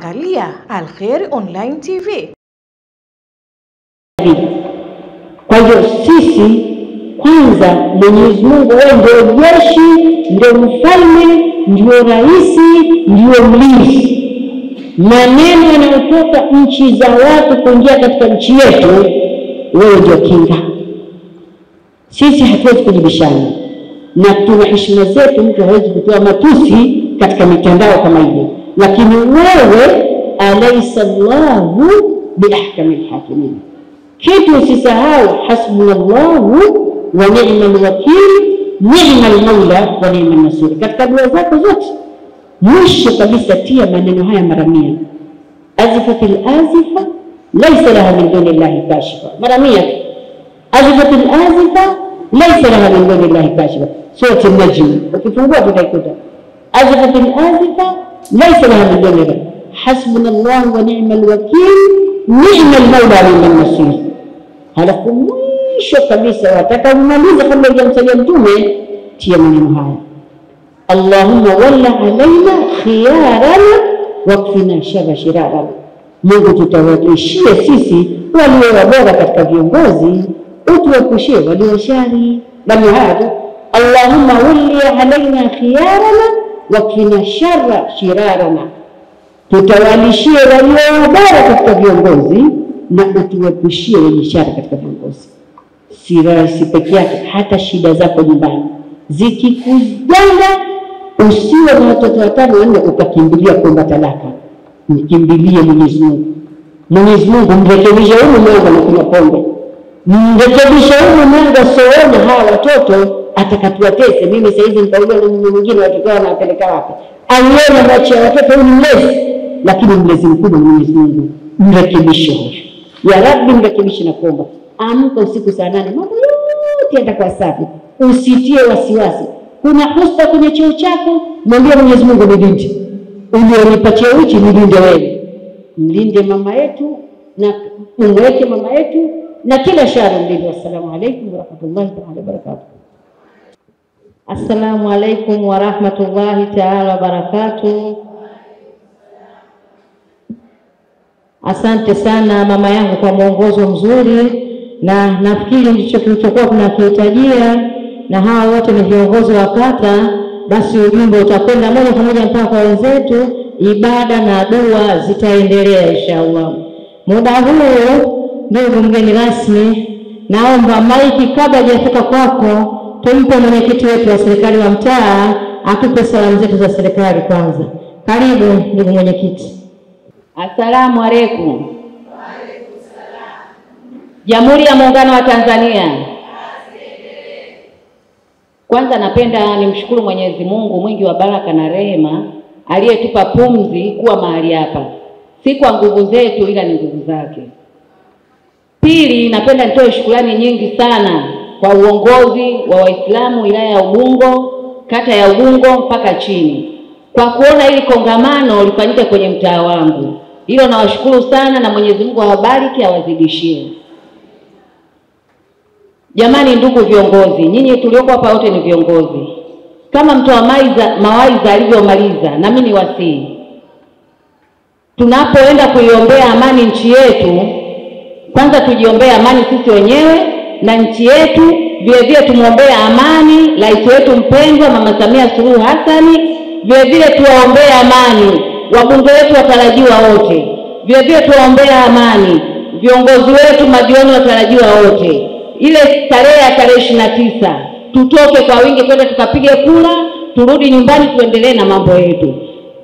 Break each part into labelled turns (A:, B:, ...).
A: Unaangalia Al-Khair Online TV.
B: Kwa hiyo sisi kwanza, Mwenyezi Mungu ndio jeshi, ndio mfalme, ndio rais, ndio mlinzi. Maneno yanayotoka nchi za watu kuingia katika nchi yetu, wewe ndio kinga. Sisi hatuwezi kujibishana na tuna heshima zetu, mtu hawezi kutoa matusi katika mitandao kama hiyo. Lakini wewe, alaysa Allahu biahkamil hakimin. Kitu usisahau, hasbunallahu wa ni'mal wakil, ni'mal maula wa ni'mal nasir. Katika dua zako zote mwisho kabisa tia maneno haya mara 100. Azifatil azifa laysa laha min dunillahi kashifa. Mara 100. Azifatil azifa laysa laha min dunillahi kashifa. Surah An-Najm. Ukifungua tutaikuta. Azifatil azifa laysa laha min dunillahi. Hasbunallahu wa ni'mal wakil, ni'mal maula wa ni'mal nasir. Halafu mwisho kabisa wataka umalize kabla hujamsalia Mtume, tia maneno haya: Allahumma walla alaina khiyarana wakfina sharra shirarana. Mungu, tutawakishie sisi walio bora katika viongozi, utuepushie walio shari. Bali hada, Allahumma walli alaina khiyarana wakfina sharra shirarana. Tutawalishie walio bora katika viongozi na utuepushie wenye shari katika viongozi. Si rais peke yake, hata shida zako nyumbani zikikujanga, usiwe na watoto 5 4 ukakimbilia kuomba talaka. Mkimbilie Mwenyezi Mungu. Mwenyezi Mungu mrekebishe huyu mwanangu anakunywa pombe. Mrekebishe huyu mwanangu asione hawa watoto atakatuwatese. Mimi sasa hizi nitaongea na mwingine watoto wanapeleka wapi? Aliona macho ya watoto huyu mlezi, lakini mlezi mkubwa Mwenyezi Mungu. Mrekebishe huyu. Ya Rabbi, mrekebishe na kuomba. Amka usiku saa 8, mambo yote yatakuwa safi. Usitie wasiwasi. Kuna husda kwenye cheo chako, mwambie Mwenyezi Mungu, nilinde. Ulionipa cheo hichi nilinde wewe. Mlinde mama yetu na umweke mama yetu na kila shari mlinde. Assalamu alaykum wa rahmatullahi wa barakatuh.
C: Assalamu alaykum wa rahmatullahi ta'ala wa barakatuh. Asante sana mama yangu kwa mwongozo mzuri, na nafikiri ndicho kilichokuwa tunakihitajia, na hawa wote ni viongozi wa kata. Basi ujumbe utakwenda moja kwa moja mpaka kwa wenzetu, ibada na dua zitaendelea inshallah. Muda huu, ndugu mgeni rasmi, naomba maiki kabla hajafika kwako tumpe mwenyekiti wetu wa serikali wa mtaa atupe salamu zetu za serikali kwanza. Karibu ndugu mwenyekiti.
D: Assalamu alaykum. Wa alaykum salam. Jamhuri ya Muungano wa Tanzania. Kwanza napenda nimshukuru Mwenyezi Mungu mwingi wa baraka na rehema aliyetupa pumzi kuwa mahali hapa. Si kwa nguvu zetu ila ni nguvu zake. Pili, napenda nitoe shukrani nyingi sana kwa uongozi wa Waislamu wilaya ya Ubungo, kata ya Ubungo mpaka chini, kwa kuona hili kongamano lifanyike kwenye mtaa wangu. Hilo nawashukuru sana, na Mwenyezi Mungu awabariki, awazidishie. Jamani ndugu viongozi, nyinyi tulioko hapa wote ni viongozi. Kama mtoa mawaidha alivyomaliza, na mimi niwasihi, tunapoenda kuiombea amani nchi yetu, kwanza tujiombee amani sisi wenyewe na nchi yetu. Vile vile tumuombee amani rais wetu mpendwa Mama Samia Suluhu Hassan. Vile vile tuwaombee amani wabunge wetu watarajiwa wote. Vile vile tuwaombea amani viongozi wetu madiwani watarajiwa wote. Ile tarehe ya tarehe 29 tutoke kwa wingi kwenda tukapige kura, turudi nyumbani tuendelee na mambo yetu.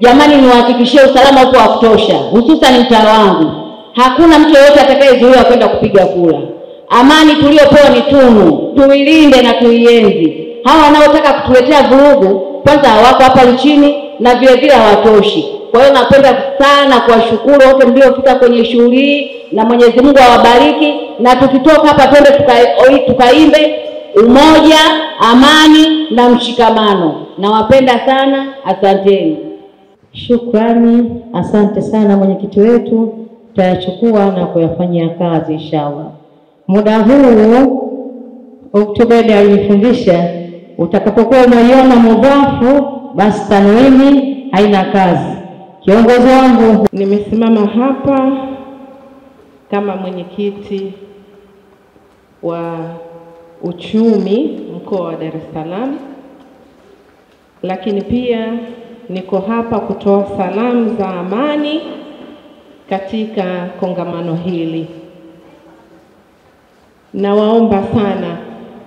D: Jamani, niwahakikishie usalama upo wa kutosha, hususan mtaa wangu. Hakuna mtu yeyote atakayezuiwa kwenda kupiga kura. Amani tuliopewa ni tunu, tuilinde na tuienzi. Hawa wanaotaka kutuletea vurugu kwanza hawako hapa nchini na vile vile hawatoshi. Kwa hiyo napenda sana kuwashukuru wote mliofika kwenye shughuli hii, na Mwenyezi Mungu awabariki, na tukitoka hapa twende tukaimbe umoja, amani na mshikamano. Nawapenda sana, asanteni.
C: Shukrani, asante sana mwenyekiti wetu, tutayachukua na kuyafanyia kazi inshallah. Muda huu Oktoba alifundisha, utakapokuwa unaiona mudhafu basi tanwini haina kazi. Kiongozi wangu,
E: nimesimama hapa kama mwenyekiti wa uchumi mkoa wa Dar es Salaam, lakini pia niko hapa kutoa salamu za amani katika kongamano hili. Nawaomba sana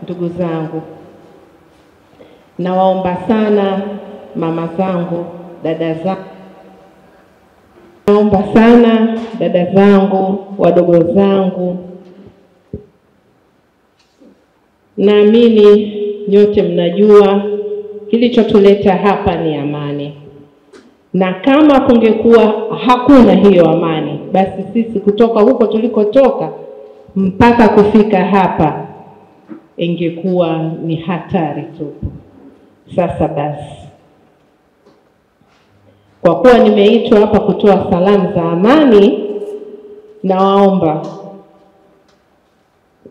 E: ndugu zangu, nawaomba sana mama zangu, dada zangu, naomba sana dada zangu, wadogo zangu. Naamini nyote mnajua kilichotuleta hapa ni amani, na kama kungekuwa hakuna hiyo amani, basi sisi kutoka huko tulikotoka mpaka kufika hapa ingekuwa ni hatari tu. Sasa basi, kwa kuwa nimeitwa hapa kutoa salamu za amani, nawaomba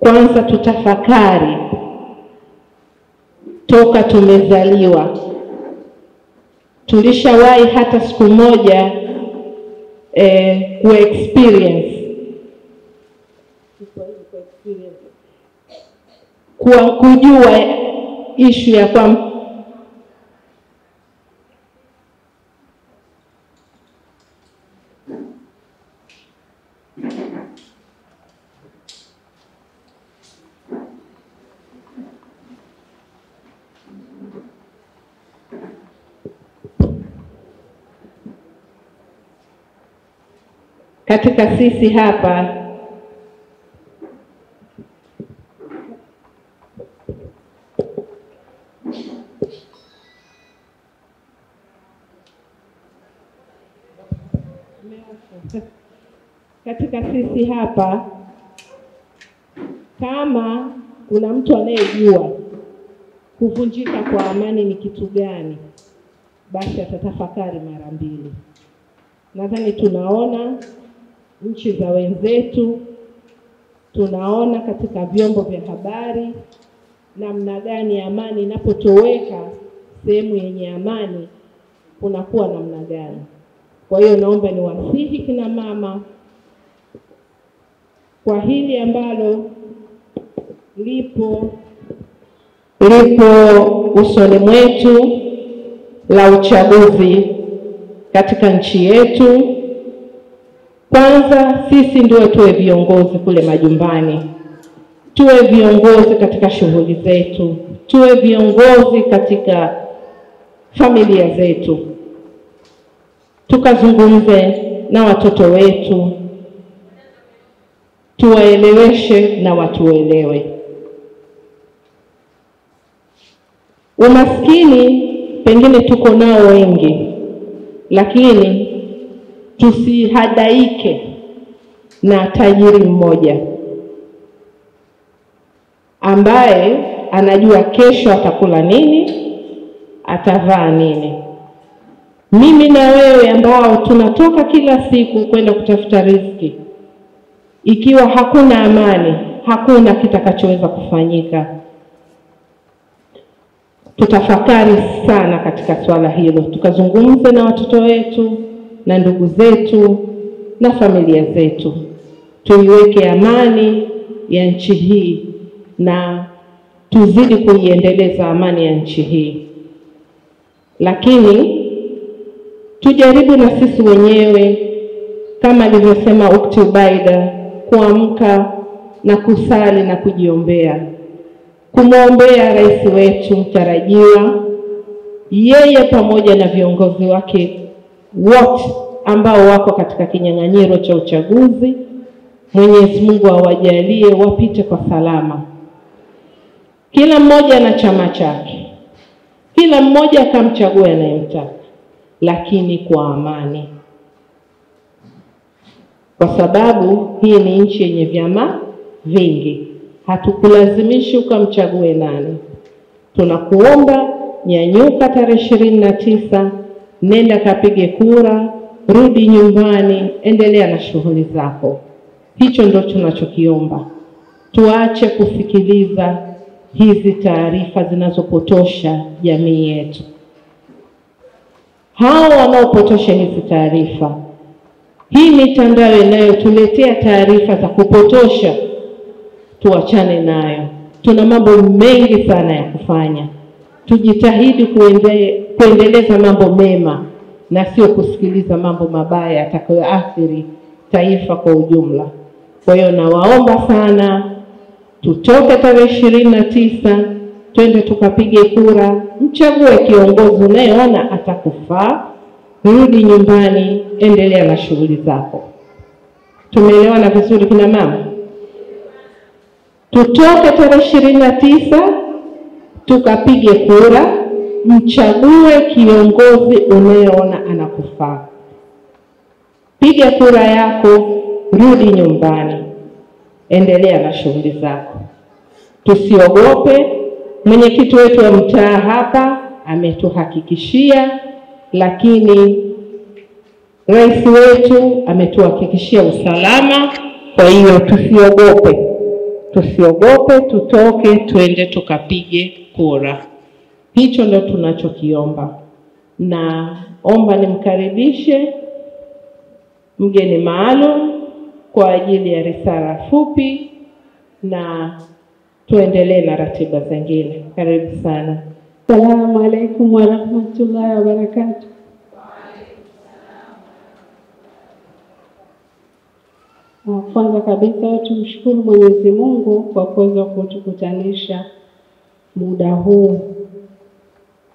E: kwanza tutafakari toka tumezaliwa. Tulishawahi hata siku moja kujua ishu ya kwamba katika sisi hapa kama kuna mtu anayejua kuvunjika kwa amani ni kitu gani, basi atatafakari mara mbili. Nadhani tunaona nchi za wenzetu, tunaona katika vyombo vya habari namna gani amani inapotoweka sehemu yenye amani kunakuwa namna gani. Kwa hiyo naomba niwasihi kina mama kwa hili ambalo lipo usoni mwetu la uchaguzi katika nchi yetu. Kwanza sisi ndio tuwe viongozi kule majumbani, tuwe viongozi katika shughuli zetu, tuwe viongozi katika familia zetu, tukazungumze na watoto wetu, tuwaeleweshe na watuelewe. Umaskini pengine tuko nao wengi, lakini tusihadaike na tajiri mmoja ambaye anajua kesho atakula nini, atavaa nini. Mimi na wewe ambao tunatoka kila siku kwenda kutafuta riziki, ikiwa hakuna amani, hakuna kitakachoweza kufanyika. Tutafakari sana katika swala hilo, tukazungumze na watoto wetu na ndugu zetu na familia zetu, tuiweke amani ya nchi hii na tuzidi kuiendeleza amani ya nchi hii. Lakini tujaribu na sisi wenyewe kama alivyosema Ukhti Ubaida, kuamka na kusali na kujiombea, kumwombea rais wetu mtarajiwa, yeye pamoja na viongozi wake wote ambao wako katika kinyang'anyiro cha uchaguzi. Mwenyezi Mungu awajalie wapite kwa salama. Kila mmoja na chama chake, kila mmoja akamchague anayemtaka, lakini kwa amani, kwa sababu hii ni nchi yenye vyama vingi. Hatukulazimishi ukamchague nani. Tunakuomba nyanyuka tarehe 29, nenda kapige kura, rudi nyumbani, endelea na shughuli zako. Hicho ndio tunachokiomba. Tuache kusikiliza hizi taarifa zinazopotosha jamii yetu. hao wanaopotosha hizi taarifa. Hii mitandao inayotuletea taarifa za kupotosha, tuachane nayo. Tuna mambo mengi sana ya kufanya. Tujitahidi kuendeleza mambo mema na sio kusikiliza mambo mabaya yatakayoathiri taifa kwa ujumla. Kwa hiyo nawaomba sana tutoke tarehe 29, twende tukapige kura, mchague kiongozi unayeona atakufaa, rudi nyumbani, endelea na shughuli zako. Tumeelewana vizuri kina mama? Tutoke tarehe 29 tukapige kura, mchague kiongozi unayeona anakufaa. Piga kura yako, rudi nyumbani, endelea na shughuli zako. Tusiogope. Mwenyekiti wetu wa mtaa hapa ametuhakikishia, lakini rais wetu ametuhakikishia usalama. Kwa hiyo tusiogope, tutoke twende tukapige kura. Hicho ndio tunachokiomba. Na omba nimkaribishe mgeni maalum kwa ajili ya risala fupi na tuendelee na ratiba zingine. Karibu sana.
F: Assalamu alaikum wa rahmatullahi wa barakatuh. Kwanza kabisa tumshukuru Mwenyezi Mungu kwa kuweza kutukutanisha muda huu.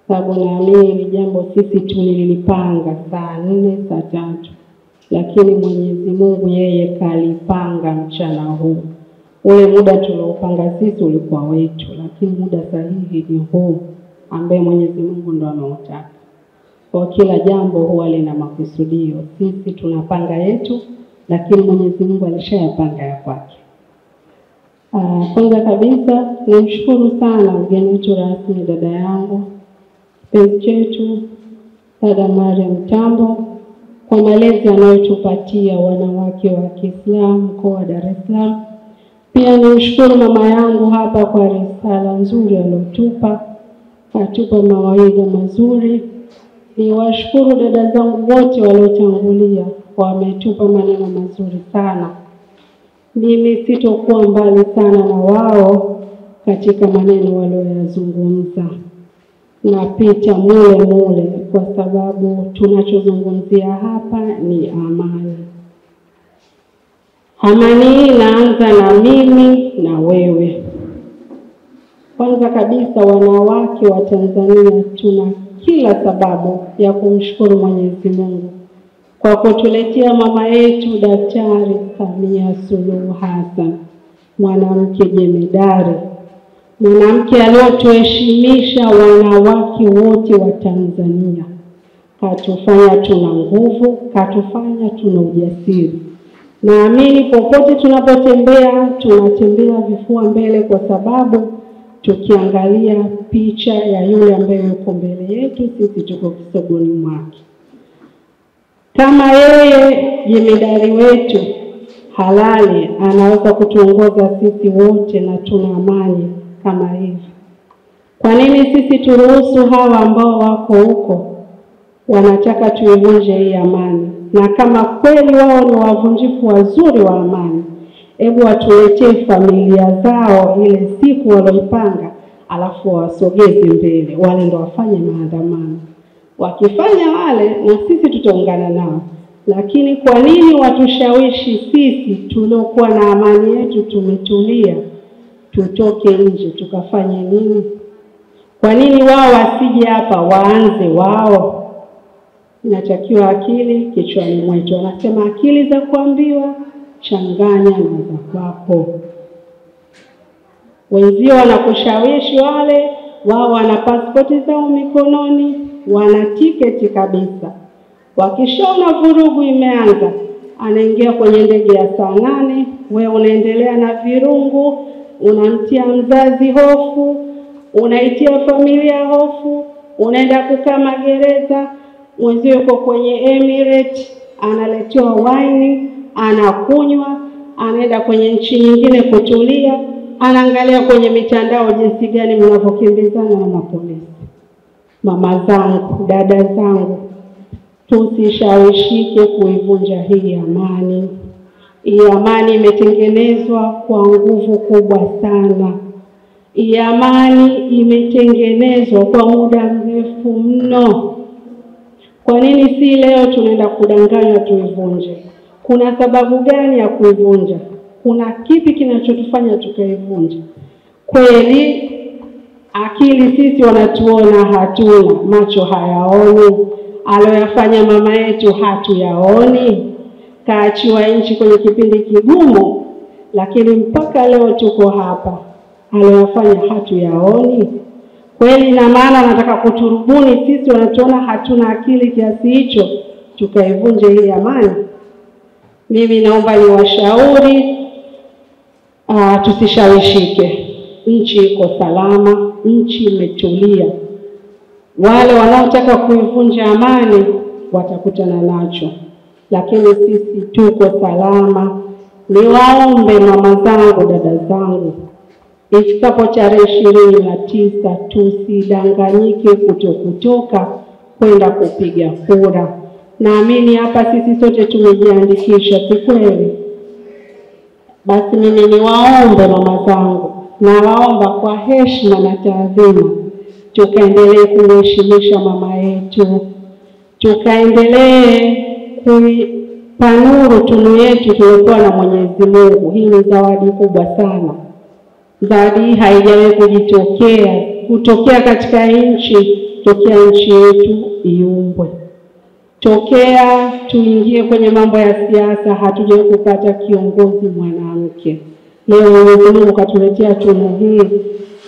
F: Sababu naamini ni jambo sisi tulilipanga saa 4 saa 3, lakini Mwenyezi Mungu yeye kalipanga mchana huu. Ule muda tuliopanga sisi ulikuwa wetu, lakini muda sahihi ni huu ambaye Mwenyezi Mungu ndo ameutaka. Kwa kila jambo huwa lina makusudio. Sisi tunapanga yetu, lakini Mwenyezi Mungu alishayapanga ya kwake. Kwanza kabisa nimshukuru sana mgeni wetu rasmi, dada yangu penzi chetu dada Mariam Tambo, kwa malezi anayotupatia wanawake wa Kiislamu mkoa wa Dar es Salaam. Pia nimshukuru mama yangu hapa kwa risala nzuri aliyotupa, atupa mawaidha mazuri. Niwashukuru dada zangu wote waliotangulia, wametupa maneno mazuri sana. Mimi sitokuwa mbali sana na wao katika maneno walioyazungumza. Napita mule kwa sababu tunachozungumzia hapa ni amani. Amani hii inaanza na mimi na wewe. Kwanza kabisa wanawake wa Tanzania tuna kila sababu ya kumshukuru Mwenyezi Mungu kwa kutuletea mama yetu Daktari Samia Suluhu Hassan, mwanamke jemedari, mwanamke aliyotuheshimisha wanawake wote wa Tanzania. Katufanya tuna nguvu, katufanya tuna ujasiri. Naamini popote tunapotembea, tunatembea vifua mbele, kwa sababu tukiangalia picha ya yule ambaye yuko mbele yetu, sisi tuko kisogoni mwake. Kama yeye jemedari wetu halali anaweza kutuongoza sisi wote na tuna amani kama hivi, kwa nini sisi turuhusu hawa ambao wako huko wanataka tuivunje hii amani? Na kama kweli wao ni wavunjifu wazuri wa amani, hebu watuletee familia zao ile siku walioipanga, alafu wasogeze mbele, wale ndo wafanye maandamano. Wakifanya wale, na sisi tutaungana nao. Lakini kwa nini watushawishi sisi tuliokuwa na amani yetu tumetulia, tutoke nje tukafanye nini? Kwa nini wao wasije hapa waanze wao? Inatakiwa akili kichwani mwetu. Wanasema akili za kuambiwa changanya na za kwako. Wenzio wanakushawishi wale, wao wana pasipoti zao mikononi, wana tiketi kabisa. Wakishaona vurugu imeanza, anaingia kwenye ndege ya saa 8, wewe unaendelea na virungu, unamtia mzazi hofu, unaitia familia hofu, unaenda kukaa magereza. Mwenzio yuko kwenye Emirates, analetewa wine, anakunywa, anaenda kwenye nchi nyingine kutulia, anaangalia kwenye mitandao jinsi gani mnavyokimbizana na mapolisi. Mama zangu, dada zangu, tusishawishike kuivunja hii amani. Hii amani imetengenezwa kwa nguvu kubwa sana. Hii amani imetengenezwa kwa muda mrefu mno. Kwa nini si leo tunaenda kudanganywa tuivunje? Kuna sababu gani ya kuivunja? Kuna kipi kinachotufanya tukaivunja? Kweli akili sisi wanatuona hatuna, macho hayaoni. Aloyafanya mama yetu hatuyaoni. Kaachiwa nchi kwenye kipindi kigumu, lakini mpaka leo tuko hapa. Aloyafanya hatuyaoni. Kweli na maana nataka kuturubuni sisi wanatuona hatuna akili kiasi hicho tukaivunje hii amani. Mimi naomba niwashauri tusishawishike. Nchi iko salama, nchi imetulia. Wale wanaotaka kuivunja amani watakutana nacho, lakini sisi tuko salama. Niwaombe mama zangu, dada zangu, ifikapo tarehe 29 tusidanganyike kutoka kwenda kupiga kura. Naamini hapa sisi sote tumejiandikisha, si kweli? Basi mimi niwaombe mama zangu, na waomba kwa heshima na taadhima, tukaendelee kumheshimisha mama yetu, tukaendelee kuipanuru tunu yetu tuliopewa na Mwenyezi Mungu. Hii ni zawadi kubwa sana. Zawadi hii haijawahi kutokea katika nchi, tokea nchi yetu iumbwe. Tokea tuingie kwenye mambo ya siasa, hatujawahi kupata kiongozi mwanamke. Leo Mwenyezi Mungu katuletea tunu hii.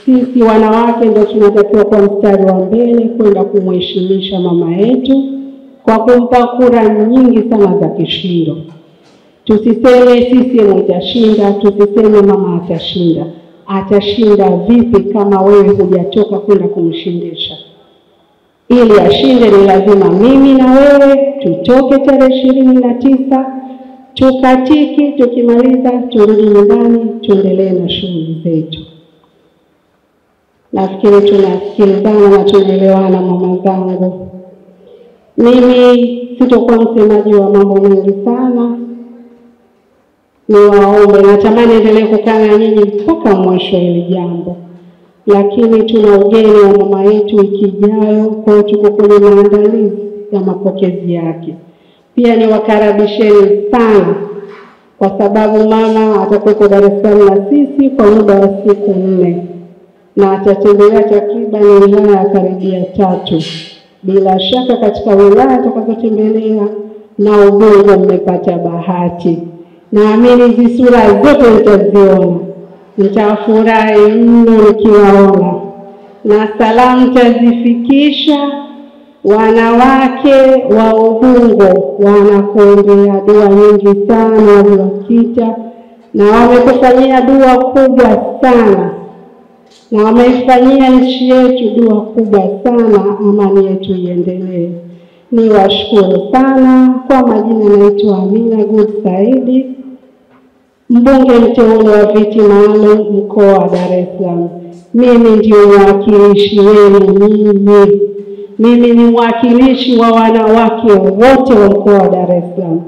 F: Sisi wanawake ndio tunatakiwa kwa mstari wa mbele kwenda kumheshimisha mama yetu kwa kumpa kura nyingi sana za kishindo. Tusiseme CCM itashinda, tusiseme mama atashinda. Atashinda vipi kama wewe hujatoka kwenda kumshindisha? Ili ashinde ni lazima mimi na wewe tutoke tarehe 29, tukatiki, tukimaliza turudi nyumbani, tuendelee na shughuli zetu. Nafikiri tunasikilizana na tunaelewana mama zangu. Mimi sitokuwa msemaji wa mambo mengi sana. Niwaombe, natamani endelee kukaa na nyinyi mpaka mwisho hili jambo. Lakini tuna ugeni wa mama yetu wiki ijayo, kwa tuko kwenye maandalizi ya mapokezi yake. Pia niwakaribisheni sana kwa sababu mama atakuwa Dar es Salaam na sisi kwa muda wa siku 4 na atatembelea takriban wilaya karibia 3. Bila shaka katika wilaya atakazotembelea na Ubungo mmepata bahati. Naamini hizi sura zote mtaziona. Nitafurahi mno nikiwaona. Na salamu tazifikisha wanawake wa Ubungo, wanakuombea dua nyingi sana waliokita, na wamekufanyia dua kubwa sana, na wameifanyia nchi yetu dua kubwa sana, amani yetu iendelee. Niwashukuru sana. Kwa majina naitwa Amina Good Saidi, mbunge mteule wa viti maalum mkoa wa Dar es Salaam. Mimi ndio mwakilishi wenu mimi ni mwakilishi wa wanawake wote wa mkoa wa Dar es Salaam.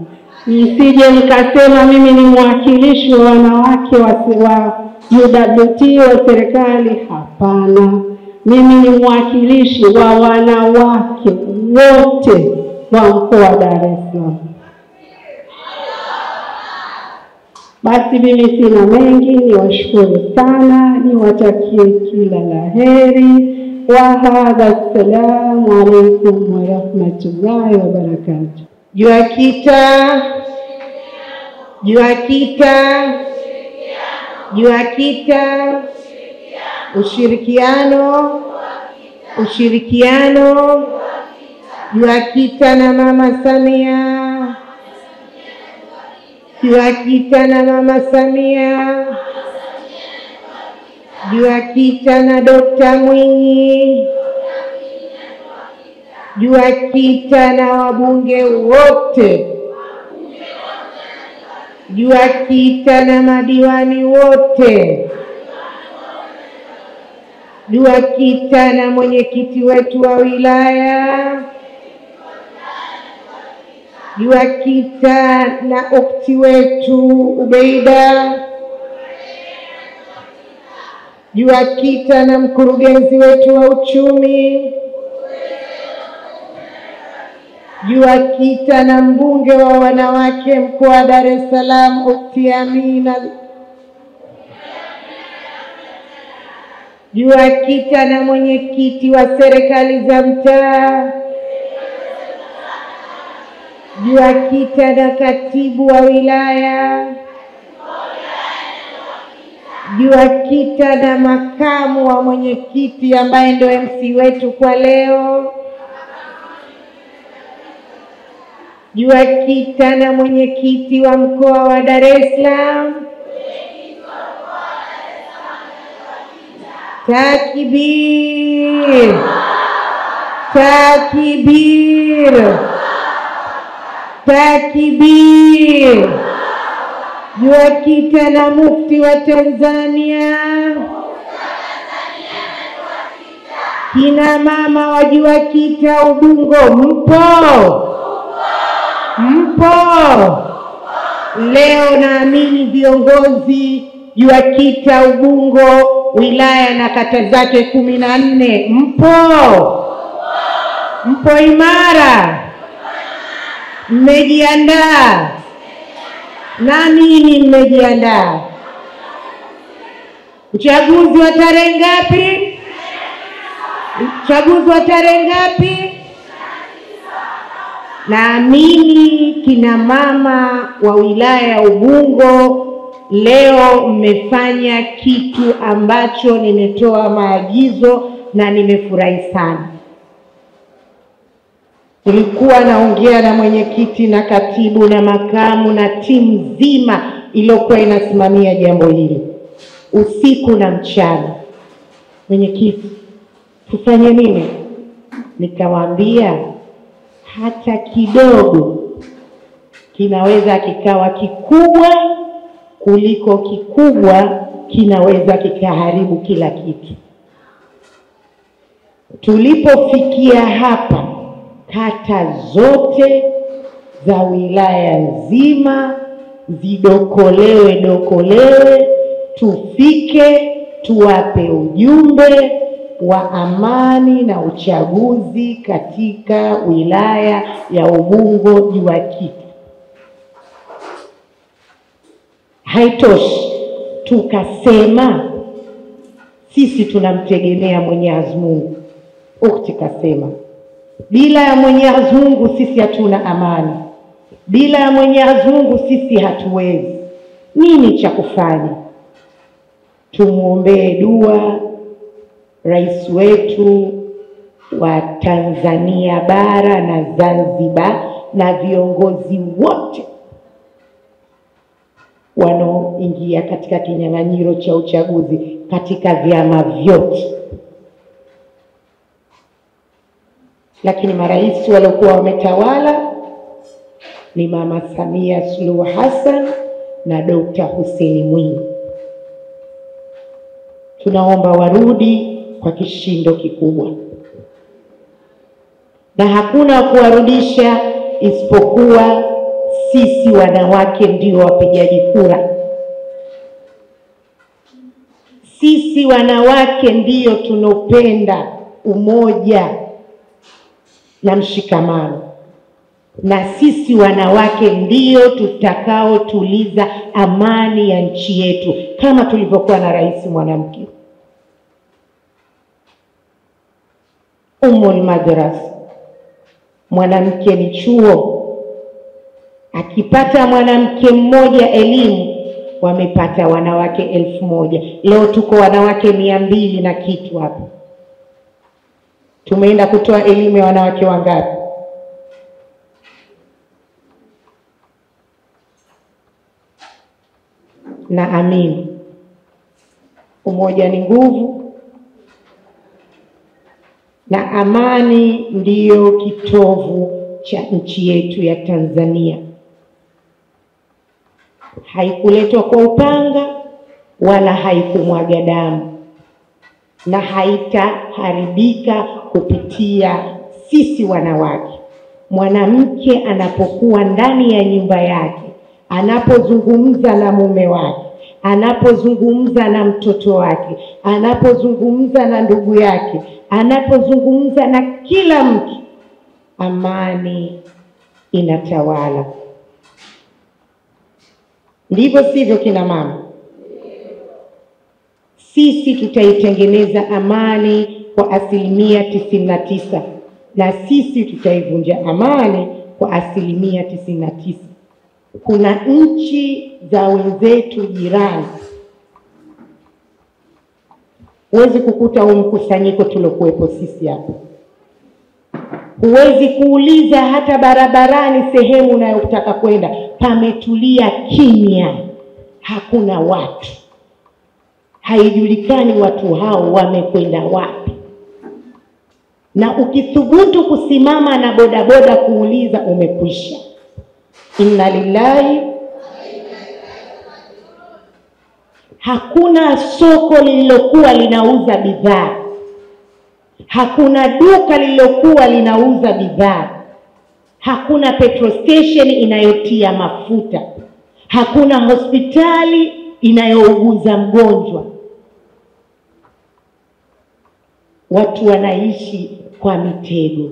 F: Msije mkasema mimi ni mwakilishi wa wanawake wa UWT wa serikali. Hapana. Mimi ni mwakilishi wa wanawake wote wa mkoa wa Dar es Salaam. Basi mimi sina mengi, niwashukuru sana, niwatakie kila laheri. Wa hadha, assalamu alaykum wa rahmatullahi wa barakatuh.
G: Ushirikiano. JUAKITA na Mama Samia. JUAKITA na Mama Samia. JUAKITA na Dr. Mwinyi. JUAKITA na wabunge wote. JUAKITA na madiwani wote. JUAKITA na mwenyekiti wetu wa wilaya. Juakita na ukti wetu Ubeida, Juakita na mkurugenzi wetu wa uchumi, Juakita na mbunge wa wanawake mkoa wa Dar es Salaam Ukti Amina, Juakita na mwenyekiti wa serikali za mtaa, Juakita na katibu wa wilaya, Juakita na makamu wa mwenyekiti ambaye ndio MC wetu kwa leo, Juakita na mwenyekiti wa mkoa wa Dar es Salaam. Takbir! Takbir! Takbir! Juakita na mufti wa Tanzania, kina mama wa Juakita Ubungo mpo? Leo naamini viongozi Juakita Ubungo wilaya na kata zake 14 mpo imara? Mmejiandaa? Naamini mmejiandaa. Uchaguzi wa tarehe ngapi? Uchaguzi wa tarehe ngapi? Naamini kina mama wa wilaya Ubungo leo mmefanya kitu ambacho nimetoa maagizo na nimefurahi sana. Nilikuwa naongea na mwenyekiti na katibu na makamu na timu nzima iliyokuwa inasimamia jambo hili usiku na mchana. Mwenyekiti, tufanye nini? Nikamwambia hata kidogo kinaweza kikawa kikubwa kuliko kikubwa kinaweza kikaharibu kila kitu. Tulipofikia hapa, kata zote za wilaya nzima zidokolewe, tufike tuwape ujumbe wa amani na uchaguzi katika wilaya ya Ubungo Juakita. Haitoshi, tukasema sisi tunamtegemea Mwenyezi Mungu. Ukti kasema bila ya Mwenyezi Mungu sisi hatuna amani, bila ya Mwenyezi Mungu sisi hatuwezi. Nini cha kufanya? Tumuombee dua rais wetu wa Tanzania bara na Zanzibar na viongozi wote wanaoingia katika kinyang'anyiro cha uchaguzi katika vyama vyote. Lakini marais waliokuwa wametawala ni Mama Samia Suluhu Hassan na Dr. Hussein Mwinyi. Tunaomba warudi kwa kishindo kikubwa, na hakuna kuwarudisha isipokuwa sisi wanawake ndio wapigaji kura. Sisi wanawake ndio tunopenda umoja na mshikamano, na sisi wanawake ndio tutakao tuliza amani ya nchi yetu kama tulivyokuwa na rais mwanamke. Ummul madrasa, mwanamke ni chuo. Akipata mwanamke mmoja elimu, wamepata wanawake 1000. Leo tuko wanawake 200 na kitu hapa. Tumeenda kutoa elimu ya wanawake wangapi? Na amini, umoja ni nguvu, na amani ndiyo kitovu cha nchi yetu ya Tanzania. Haikuletwa kwa upanga wala haikumwaga damu, na haitaharibika kupitia sisi wanawake. Mwanamke anapokuwa ndani ya nyumba yake, anapozungumza na mume wake, anapozungumza na mtoto wake, anapozungumza na ndugu yake, anapozungumza na kila mtu, amani inatawala. Ndivyo sivyo kina mama? Sisi tutaitengeneza amani kwa 99%, na sisi tutaivunja amani kwa 99%. Kuna nchi za wenzetu jirani, huwezi kukuta huu mkusanyiko tuliokuwepo sisi hapa. Huwezi kuuliza hata barabarani sehemu unayotaka kwenda, pametulia kimya, hakuna watu, haijulikani watu hao wamekwenda wapi. Na ukithubutu kusimama na bodaboda kuuliza, umekwisha. Inna lillahi. Hakuna soko lililokuwa linauza bidhaa, hakuna duka lililokuwa linauza bidhaa, hakuna petrol station inayotia mafuta, hakuna hospitali inayouguza mgonjwa. Watu wanaishi kwa mitego.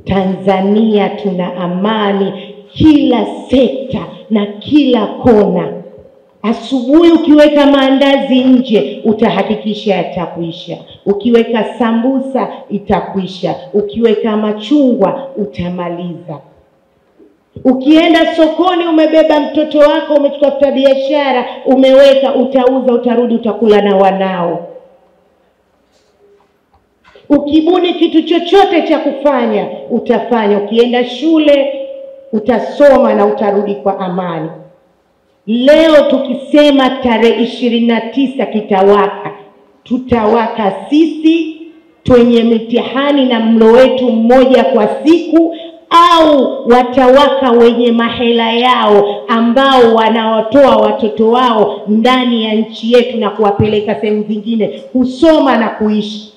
G: Tanzania tuna amani kila sekta na kila kona. Asubuhi ukiweka maandazi nje utahakikisha yatakwisha. Ukiweka sambusa itakwisha. Ukiweka machungwa utamaliza. Ukienda sokoni umebeba mtoto wako, umechukua biashara, umeweka, utauza, utarudi, utakula na wanao. Ukibuni kitu chochote cha kufanya utafanya. Ukienda shule utasoma na utarudi kwa amani. Leo tukisema tarehe 29 kitawaka, tutawaka sisi twenye mitihani na mlo wetu mmoja kwa siku, au watawaka wenye mahela yao ambao wanaotoa watoto wao ndani ya nchi yetu na kuwapeleka sehemu zingine kusoma na kuishi.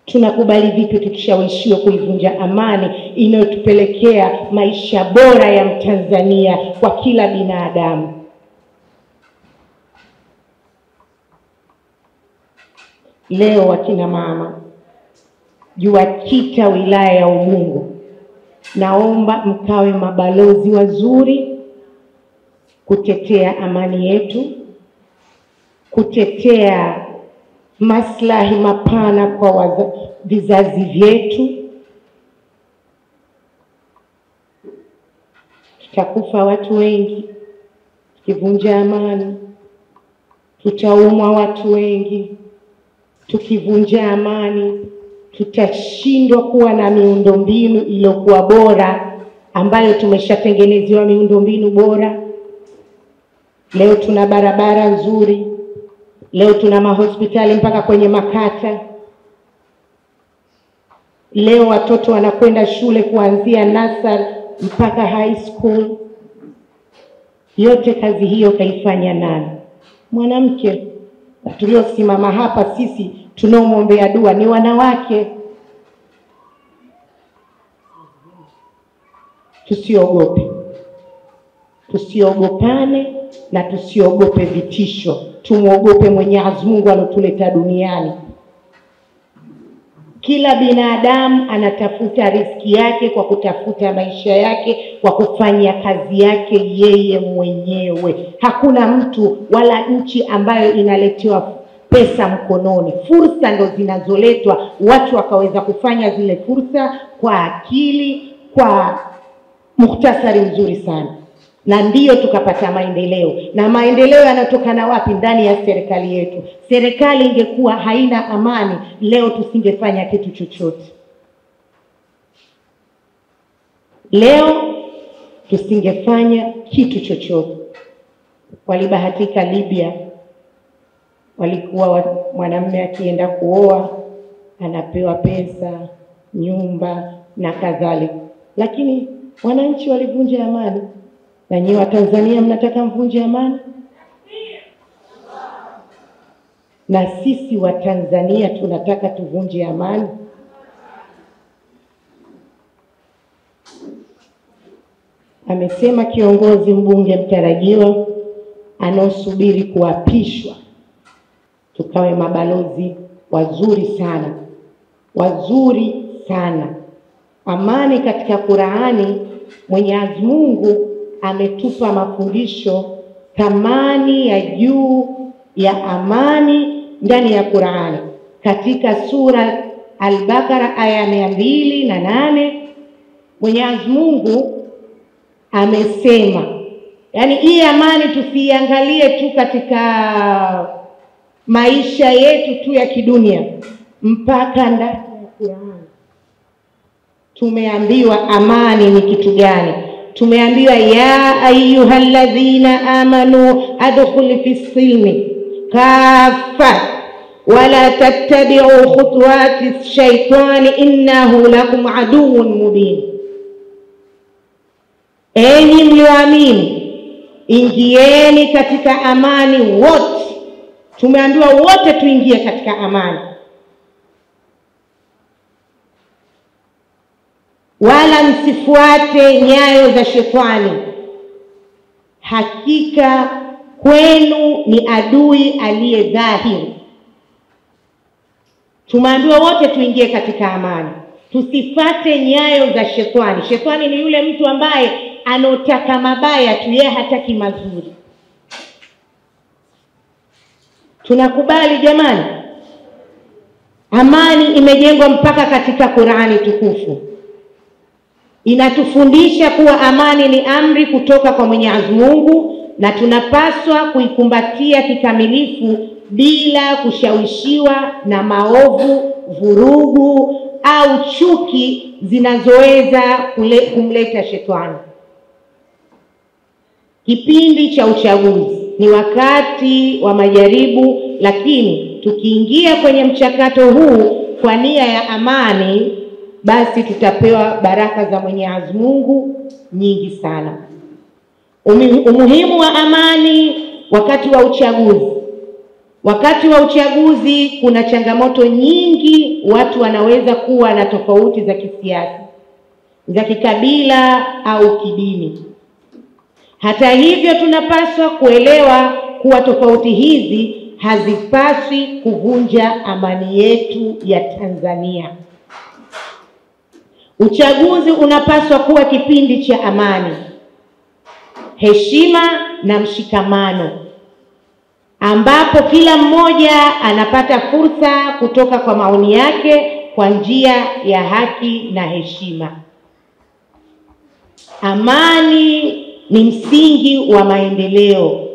G: Tunakubali vipi tukishawishiwa kuivunja amani inayotupelekea maisha bora ya Mtanzania kwa kila binadamu? Leo wakina mama, JUAKITA wilaya ya Ubungo, naomba mkawe mabalozi wazuri kutetea amani yetu, kutetea maslahi mapana kwa vizazi vyetu. Tutakufa watu wengi tukivunja amani, tutaumwa watu wengi tukivunja amani, tutashindwa kuwa na miundombinu iliyokuwa bora ambayo tumeshatengenezewa miundombinu bora. Leo tuna barabara nzuri, leo tuna mahospitali mpaka kwenye makata. Leo watoto wanakwenda shule kuanzia nursery mpaka high school. Yote kazi hiyo kaifanya nani? Mwanamke. Tuliosimama hapa sisi tunaomwombea dua ni wanawake. Tusiogope, tusiogopane na tusiogope vitisho. Tumuogope Mwenyezi Mungu alotuleta duniani. Kila binadamu anatafuta riziki yake kwa kutafuta maisha yake, kwa kufanya kazi yake yeye mwenyewe. Hakuna mtu wala nchi ambayo inaletewa pesa mkononi. Fursa ndo zinazoletwa, watu wakaweza kufanya zile fursa kwa akili, kwa mukhtasari mzuri sana. Na ndiyo tukapata maendeleo. Na maendeleo yanatokana wapi? Ndani ya serikali yetu. Serikali ingekuwa haina amani, leo tusingefanya kitu chochote. Leo tusingefanya kitu chochote. Walibahatika Libya, walikuwa mwanamume akienda kuoa anapewa pesa, nyumba na kadhalika. Lakini wananchi walivunja amani. Na nyinyi wa Tanzania mnataka mvunje amani? na sisi wa Tanzania tunataka tuvunje amani? Amesema kiongozi mbunge mtarajiwa anaosubiri kuapishwa, tukawe mabalozi wazuri sana, wazuri sana. Amani katika Qur'ani, Mwenyezi Mungu ametupa mafundisho thamani ya juu ya amani ndani ya Qur'ani. Katika sura Al-Baqara aya 208 Mwenyezi Mungu amesema, yani hii amani tusiangalie tu katika maisha yetu tu ya kidunia, mpaka ndani ya Qur'ani tumeambiwa amani ni kitu gani. Tumeambiwa ya ayyuhalladhina amanu adkhulu fis-silmi kafa wala tattabi'u khutuwati shaitani innahu lakum aduwwun mubin. Enyi mlioamini, ingieni katika amani wote. Tumeambiwa wote tuingie katika amani. Wala msifuate nyayo za shetani, hakika kwenu ni adui aliye dhahiri. Tumeambiwa wote tuingie katika amani, tusifate nyayo za shetani. Shetani ni yule mtu ambaye anotaka mabaya tu, yeye hataki mazuri. Tunakubali jamani? Amani imejengwa mpaka katika Qur'ani tukufu. Inatufundisha kuwa amani ni amri kutoka kwa Mwenyezi Mungu na tunapaswa kuikumbatia kikamilifu bila kushawishiwa na maovu, vurugu au chuki zinazoweza kumleta shetani. Kipindi cha uchaguzi ni wakati wa majaribu, lakini tukiingia kwenye mchakato huu kwa nia ya amani, basi tutapewa baraka za Mwenyezi Mungu nyingi sana. Umuhimu wa amani wakati wa uchaguzi. Wakati wa uchaguzi kuna changamoto nyingi, watu wanaweza kuwa na tofauti za kisiasa, za kikabila au kidini. Hata hivyo tunapaswa kuelewa kuwa tofauti hizi hazipaswi kuvunja amani yetu ya Tanzania. Uchaguzi unapaswa kuwa kipindi cha amani, heshima na mshikamano, ambapo kila mmoja anapata fursa kutoka kwa maoni yake kwa njia ya haki na heshima. Amani ni msingi wa maendeleo.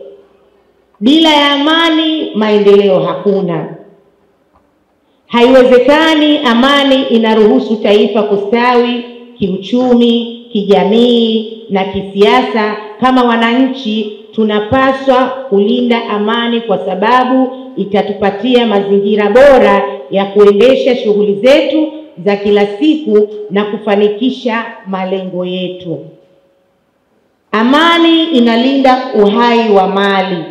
G: Bila ya amani, maendeleo hakuna. Haiwezekani. Amani inaruhusu taifa kustawi kiuchumi, kijamii na kisiasa. Kama wananchi tunapaswa kulinda amani kwa sababu itatupatia mazingira bora ya kuendesha shughuli zetu za kila siku na kufanikisha malengo yetu. Amani inalinda uhai wa mali.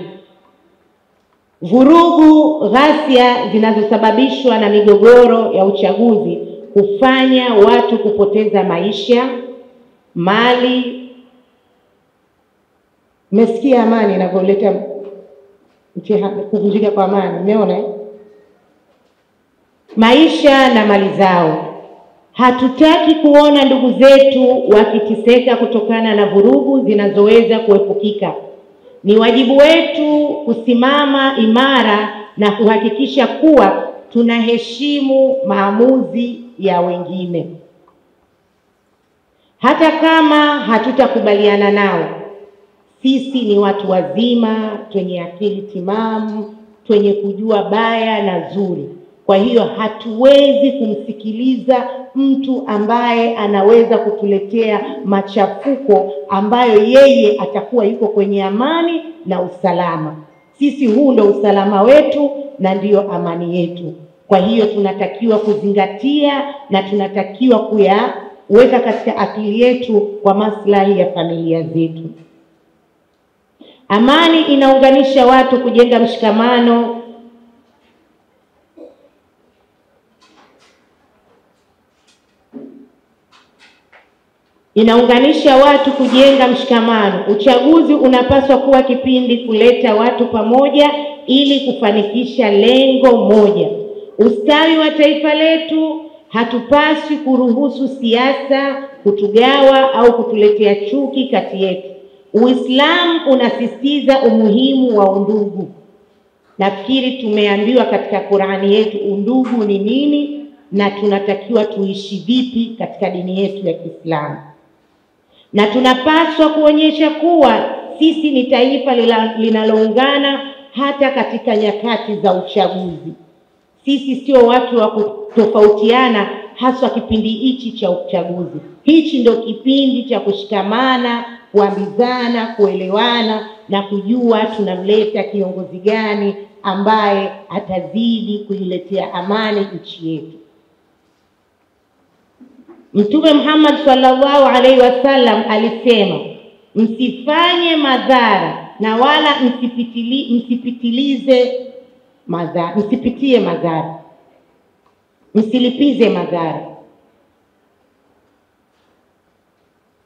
G: Vurugu, ghasia zinazosababishwa na migogoro ya uchaguzi hufanya watu kupoteza maisha, mali. Mmesikia amani inavyoleta kuvunjika kwa amani, umeona? Maisha na mali zao. Hatutaki kuona ndugu zetu wakiteseka kutokana na vurugu zinazoweza kuepukika. Ni wajibu wetu kusimama imara na kuhakikisha kuwa tunaheshimu maamuzi ya wengine, hata kama hatutakubaliana nao. Sisi ni watu wazima, twenye akili timamu, twenye kujua baya na zuri. Kwa hiyo hatuwezi kumsikiliza mtu ambaye anaweza kutuletea machafuko ambayo yeye atakuwa yuko kwenye amani na usalama. Sisi huu ndo usalama wetu na ndiyo amani yetu. Kwa hiyo tunatakiwa kuzingatia na tunatakiwa kuyaweka katika akili yetu kwa maslahi ya familia zetu. Amani inaunganisha watu kujenga mshikamano inaunganisha watu kujenga mshikamano. Uchaguzi unapaswa kuwa kipindi kuleta watu pamoja ili kufanikisha lengo moja, ustawi wa taifa letu. Hatupaswi kuruhusu siasa kutugawa au kutuletea chuki kati yetu. Uislamu unasisitiza umuhimu wa undugu. Nafikiri tumeambiwa katika Qur'ani yetu undugu ni nini na tunatakiwa tuishi vipi katika dini yetu ya Kiislamu. Na tunapaswa kuonyesha kuwa sisi ni taifa linaloungana hata katika nyakati za uchaguzi. Sisi sio watu wa kutofautiana, haswa kipindi hichi cha uchaguzi. Hichi ndio kipindi cha kushikamana, kuambizana, kuelewana na kujua tunamleta kiongozi gani ambaye atazidi kuiletea amani nchi yetu. Mtume Muhammad sallallahu alaihi wasallam alisema, msifanye madhara na wala msipitilize madhara, msipitie madhara, msilipize madhara.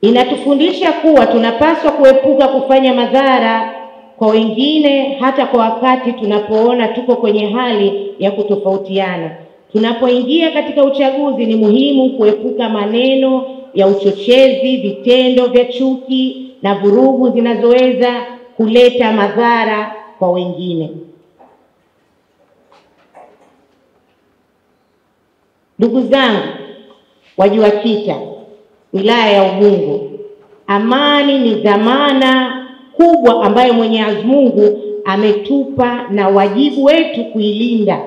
G: Inatufundisha kuwa tunapaswa kuepuka kufanya madhara kwa wengine hata kwa wakati tunapoona tuko kwenye hali ya kutofautiana. Tunapoingia katika uchaguzi ni muhimu kuepuka maneno ya uchochezi, vitendo vya chuki na vurugu zinazoweza kuleta madhara kwa wengine. Ndugu zangu, WAJUWAKITA wilaya ya Ubungo, amani ni dhamana kubwa ambayo Mwenyezi Mungu ametupa na wajibu wetu kuilinda.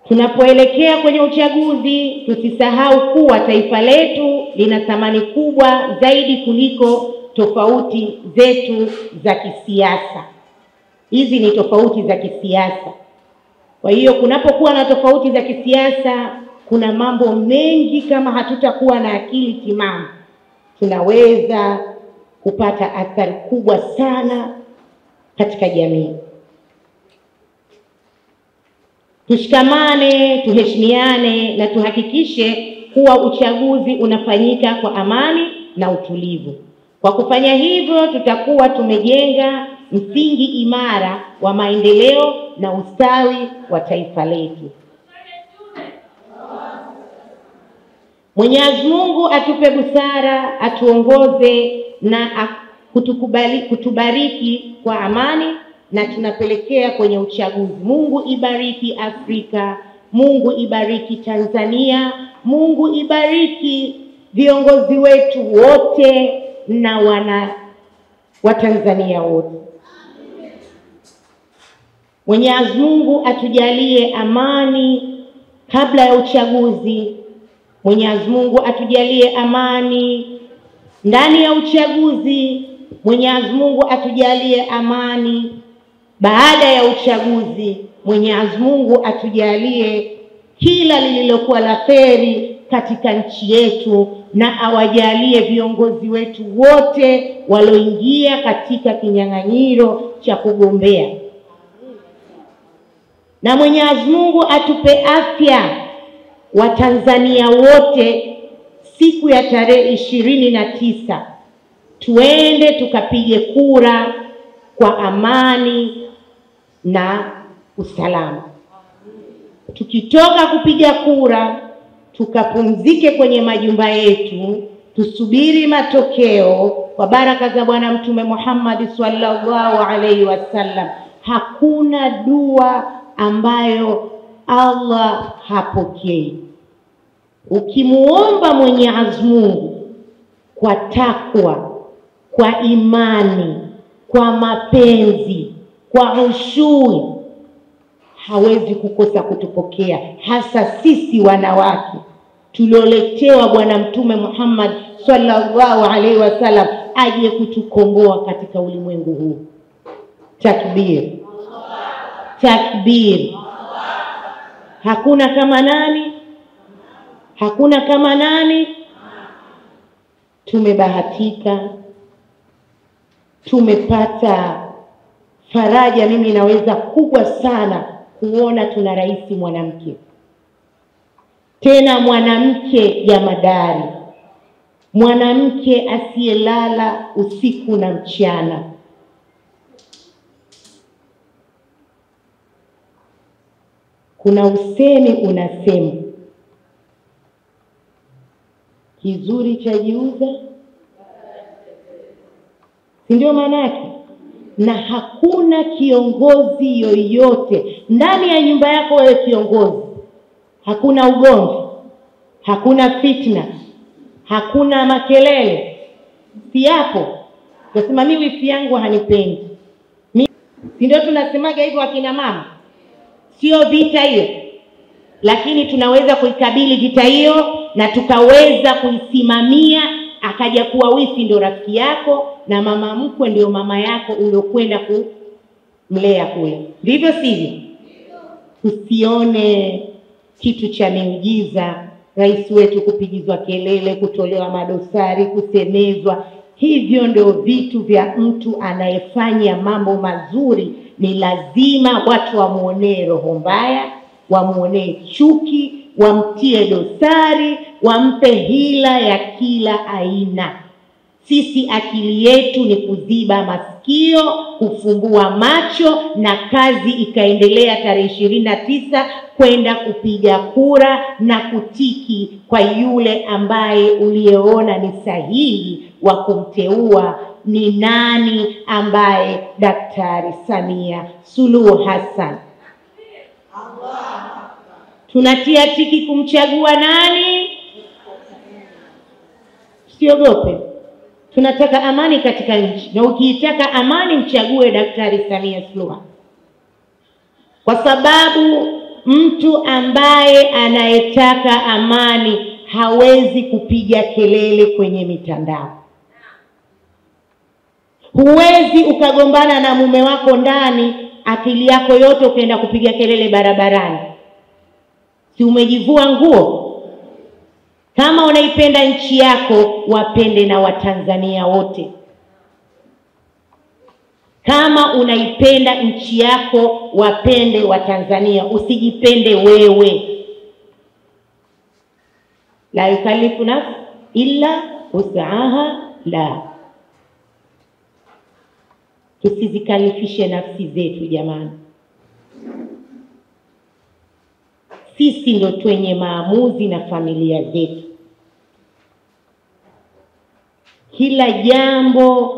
G: Tunapoelekea kwenye uchaguzi, tusisahau kuwa taifa letu lina thamani kubwa zaidi kuliko tofauti zetu za kisiasa. Hizi ni tofauti za kisiasa. Kwa hiyo kunapokuwa na tofauti za kisiasa, kuna mambo mengi kama hatutakuwa na akili timamu, tunaweza kupata athari kubwa sana katika jamii. Tushikamane, tuheshimiane na tuhakikishe kuwa uchaguzi unafanyika kwa amani na utulivu. Kwa kufanya hivyo, tutakuwa tumejenga msingi imara wa maendeleo na ustawi wa taifa letu. Mwenyezi Mungu atupe busara, atuongoze na kutubariki kwa amani na tunapelekea kwenye uchaguzi. Mungu ibariki Afrika, Mungu ibariki Tanzania, Mungu ibariki viongozi wetu wote na wa Tanzania wote. Mwenyezi Mungu atujalie amani kabla ya uchaguzi. Mwenyezi Mungu atujalie amani ndani ya uchaguzi. Mwenyezi Mungu atujalie amani baada ya uchaguzi. Mwenyezi Mungu atujalie kila lililokuwa la kheri katika nchi yetu na awajalie viongozi wetu wote walioingia katika kinyang'anyiro cha kugombea. Na Mwenyezi Mungu atupe afya wa Tanzania wote siku ya tarehe 29. Tuende tukapige kura kwa amani na usalama. Tukitoka kupiga kura, tukapumzike kwenye majumba yetu, tusubiri matokeo kwa baraka za Bwana Mtume Muhammad sallallahu alaihi wasallam. Hakuna dua ambayo Allah hapokei. Ukimuomba Mwenyezi Mungu kwa takwa, kwa imani, kwa mapenzi, kwa ushui, hawezi kukosa kutupokea. Hasa sisi wanawake tulioletewa Bwana Mtume Muhammad sallallahu alaihi wasallam aje kutukomboa katika ulimwengu huu. Takbir, takbir. Hakuna kama nani? Hakuna kama nani? Tumebahatika, tumepata faraja, mimi naweza kubwa sana kuona tuna rais mwanamke, tena mwanamke jamadari, mwanamke asiyelala usiku na mchana. Kuna usemi unasema, kizuri chajiuza, si ndio maana yake? Na hakuna kiongozi yoyote ndani ya nyumba yako wewe kiongozi, hakuna ugomvi, hakuna fitna, hakuna makelele, si hapo unasema mimi wifi yangu hanipendi. Si ndio tunasemaga hivyo akina mama? Sio vita hiyo, lakini tunaweza kuikabili vita hiyo na tukaweza kuisimamia. Akaja kuwa wifi ndio rafiki yako na mama mkwe ndio mama yako uliokwenda kumlea kule, ndivyo sivyo? Usione kitu cha miujiza rais wetu kupigizwa kelele, kutolewa madosari, kusemezwa. Hivyo ndio vitu vya mtu anayefanya mambo mazuri. Ni lazima watu wamuonee roho mbaya, wamuonee chuki, wamtie dosari, wampe hila ya kila aina. Sisi akili yetu ni kuziba masikio, kufumbua macho, na kazi ikaendelea tarehe 29 kwenda kupiga kura na kutiki kwa yule ambaye uliyeona ni sahihi wa kumteua. Ni nani? Ambaye Daktari Samia Suluhu Hassan. Tunatia tiki kumchagua nani? Usiogope. Tunataka amani katika nchi, na ukiitaka amani mchague Daktari Samia Suluhu. Kwa sababu mtu ambaye anayetaka amani hawezi kupiga kelele kwenye mitandao. Huwezi ukagombana na mume wako ndani, akili yako yote ukaenda kupiga kelele barabarani. Si umejivua nguo? Kama unaipenda nchi yako, wapende na Watanzania wote. Kama unaipenda nchi yako, wapende Watanzania, usijipende wewe. La yukallifu nafs illa wus'aha, la. Tusizikalifishe nafsi zetu jamani. Sisi ndo twenye maamuzi na familia zetu. Kila jambo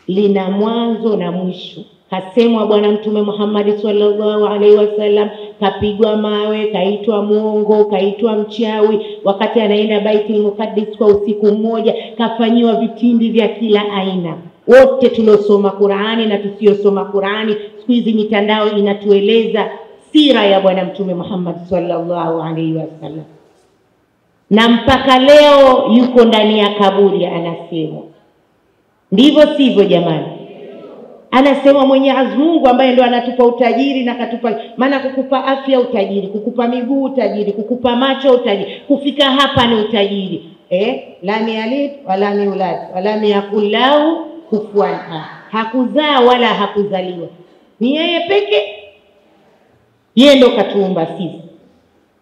G: lina mwanzo na mwisho. Kasemwa Bwana Mtume Muhammad sallallahu alaihi wasallam, kapigwa mawe, kaitwa muongo, kaitwa mchawi, wakati anaenda Baitul Muqaddis kwa usiku mmoja, kafanyiwa vitindi vya kila aina. Wote tuliosoma Qur'ani na tusiosoma Qur'ani, siku hizi mitandao inatueleza sira ya Bwana Mtume Muhammad sallallahu alaihi wasallam. Na mpaka leo yuko ndani ya kaburi anasema. Ndivyo sivyo jamani? Anasema Mwenyezi Mungu ambaye ndo anatupa utajiri na katupa, maana kukupa afya utajiri, kukupa miguu utajiri, kukupa macho utajiri, kufika hapa ni utajiri. Lam yalid wala yulad wala yakul lahu kufuwan ahad. Hakuzaa wala hakuzaliwa, ni yeye peke. Yeye ndo katuumba sisi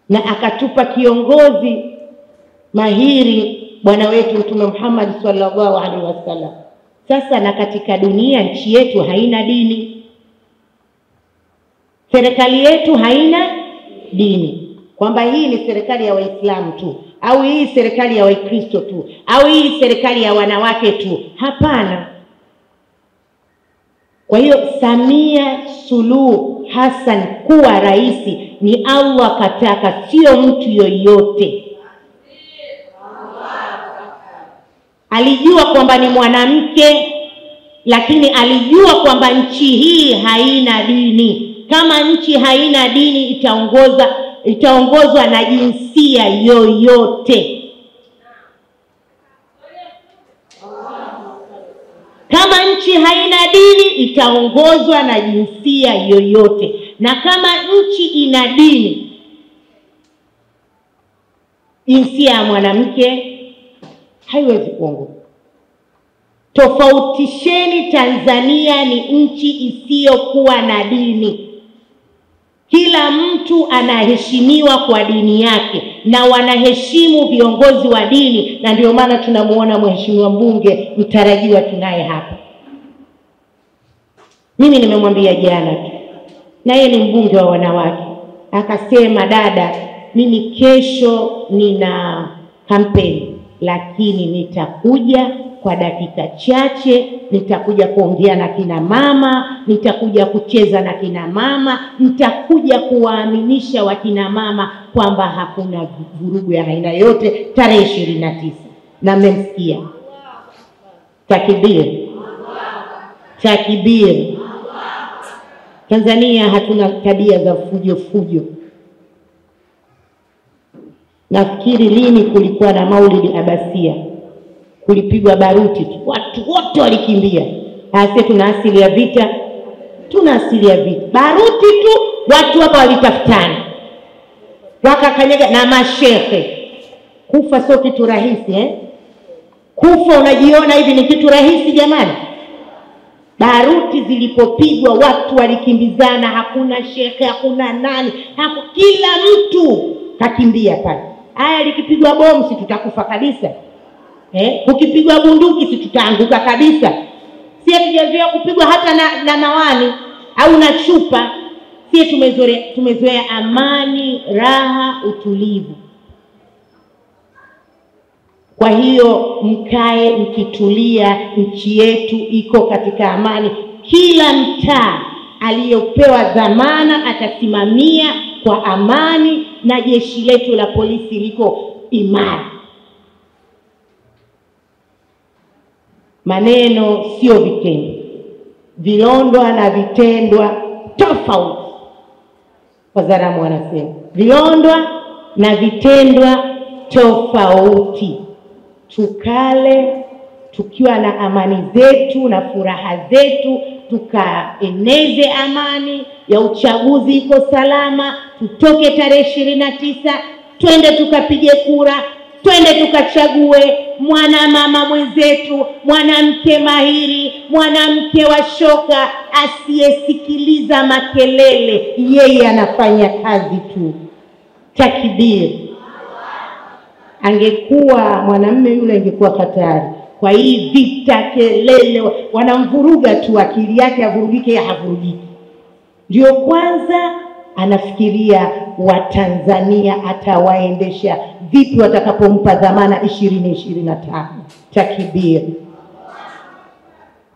G: na akatupa kiongozi mahiri, bwana wetu Mtume Muhammad sallallahu alaihi wasallam. Sasa na katika dunia, nchi yetu haina dini, serikali yetu haina dini, kwamba hii ni serikali ya Waislamu tu, au hii serikali ya Wakristo tu, au hii serikali ya wanawake tu. Hapana. Kwa hiyo Samia Suluhu Hassan kuwa rais ni Allah kataka, sio mtu yoyote. Alijua kwamba ni mwanamke, lakini alijua kwamba nchi hii haina dini. Kama nchi haina dini, itaongozwa na jinsia yoyote. Kama nchi haina dini, itaongozwa na jinsia yoyote. Na kama nchi ina dini, jinsia ya mwanamke haiwezi kuongoza. Tofautisheni, Tanzania ni nchi isiyokuwa na dini. Kila mtu anaheshimiwa kwa dini yake na wanaheshimu viongozi wa dini, na ndio maana tunamuona mheshimiwa mbunge mtarajiwa tunaye hapa. Mimi nimemwambia jana tu, na yeye ni mbunge wa wanawake, akasema dada, mimi kesho nina kampeni, lakini nitakuja kwa dakika chache, nitakuja kuongea na kina mama, nitakuja kucheza na kina mama, nitakuja kuwaaminisha wakina mama kwamba hakuna vurugu ya aina yote tarehe 29. Na mmemsikia. Takbir. Takbir. Tanzania hatuna tabia za fujo fujo. Nafikiri lini kulikuwa na Maulidi Abasia, kulipigwa baruti tu, watu wote walikimbia. Hasa tuna asili ya vita, tuna asili ya vita. Baruti tu, watu hapa walitafutana, wakakanyaga na mashehe. Kufa sio kitu rahisi Kufa unajiona hivi ni kitu rahisi jamani? Baruti zilipopigwa watu walikimbizana, hakuna shehe, hakuna nani, kila mtu kakimbia pale. Haya, likipigwa bomu si tutakufa kabisa? Ukipigwa bunduki si tutaanguka kabisa? Si hatujazoea kupigwa hata na mawani au na chupa. Si tumezoea amani, raha, utulivu. Kwa hiyo mkae mkitulia, nchi yetu iko katika amani. Kila mtaa aliyopewa dhamana atasimamia kwa amani, na jeshi letu la polisi liko imara. Maneno sio vitendo. Vilondwa na vitendwa tofauti. Wazaramu wanasema vilondwa na vitendwa tofauti. Tukale tukiwa na amani zetu na furaha zetu, tukaeneze amani ya uchaguzi iko salama. Tutoke tarehe 29, twende tukapige kura, twende tukachague mwanamama mwenzetu, mwanamke mahiri, mwanamke wa shoka, asiyesikiliza makelele, yeye anafanya kazi tu. Takbir. Angekuwa mwanamume yule angekuwa hatari. Kwa hii vita, kelele, wanamvuruga tu, akili yake avurugike, havurugiki. Ndio kwanza anafikiria Watanzania atawaendesha vipi watakapompa dhamana 2025. Takbir.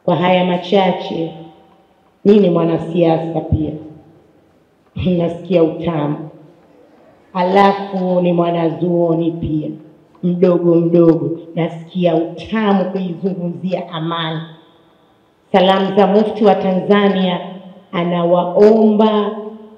G: Kwa haya machache, mimi ni mwanasiasa pia, nasikia utamu. Alafu ni mwanazuoni pia, mdogo, nasikia utamu kuizungumzia amani. Salamu za Mufti wa Tanzania, anawaomba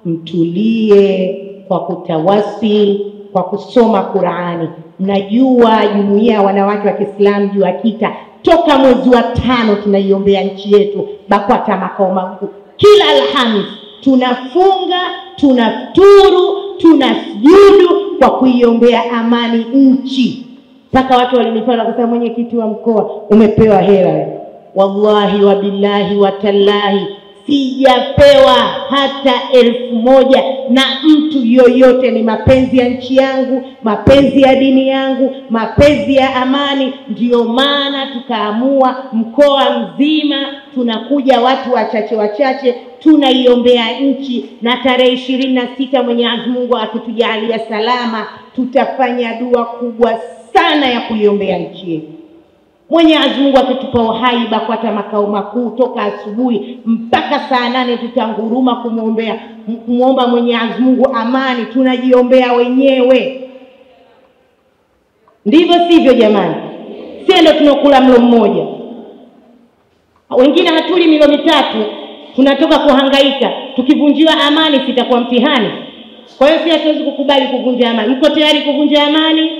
G: mtulie kwa kutawasil, kwa kusoma Qur'ani. Mnajua jumuiya ya wanawake wa Kiislamu JUAKITA toka mwezi wa 5 tunaiombea nchi yetu BAKWATA makao makuu. Kila Alhamisi tunafunga, tunafuturu, tunasujudu kwa kuiombea amani nchi. Mpaka watu walinifanya wakasema, mwenyekiti wa mkoa umepewa hela. Wallahi wa billahi wa tallahi sijapewa hata 1000 na mtu yoyote. Ni mapenzi ya nchi yangu, mapenzi ya dini yangu, mapenzi ya amani. Ndio maana tukaamua mkoa mzima tunakuja watu wachache tunaiombea nchi, na tarehe 26 Mwenyezi Mungu akitujalia salama, tutafanya dua kubwa sana ya kuiombea nchi yetu. Mwenyezi Mungu akitupa uhai, BAKWATA makao makuu toka asubuhi mpaka saa 8 tutanguruma kumuomba Mwenyezi Mungu amani. Tunajiombea wenyewe. Ndivyo sivyo jamani? Sisi ndio tunakula mlo mmoja. Wengine hatuli milo 3, tunatoka kuhangaika. Tukivunjiwa amani sitakuwa mtihani. Kwa hiyo sisi hatuwezi kukubali kuvunja amani. Mko tayari kuvunja amani?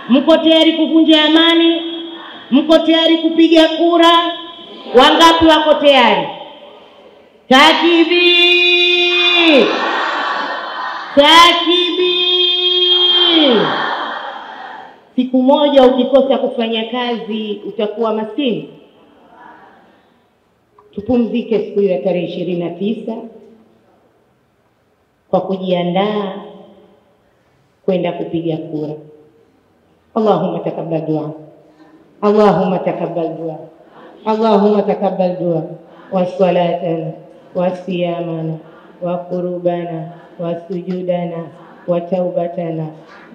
G: Mko tayari kuvunja amani? Mko tayari kupiga kura? Wangapi wako tayari? Takbir! Takbir! Siku moja ukikosa kufanya kazi utakuwa maskini. Tupumzike siku ya tarehe 29. kwa kujiandaa kwenda kupiga kura. Allahumma takabbal dua, Allahumma takabbal dua, Allahumma takabbal dua wa salatana wa siyamana wa qurubana wa sujudana wa taubatana.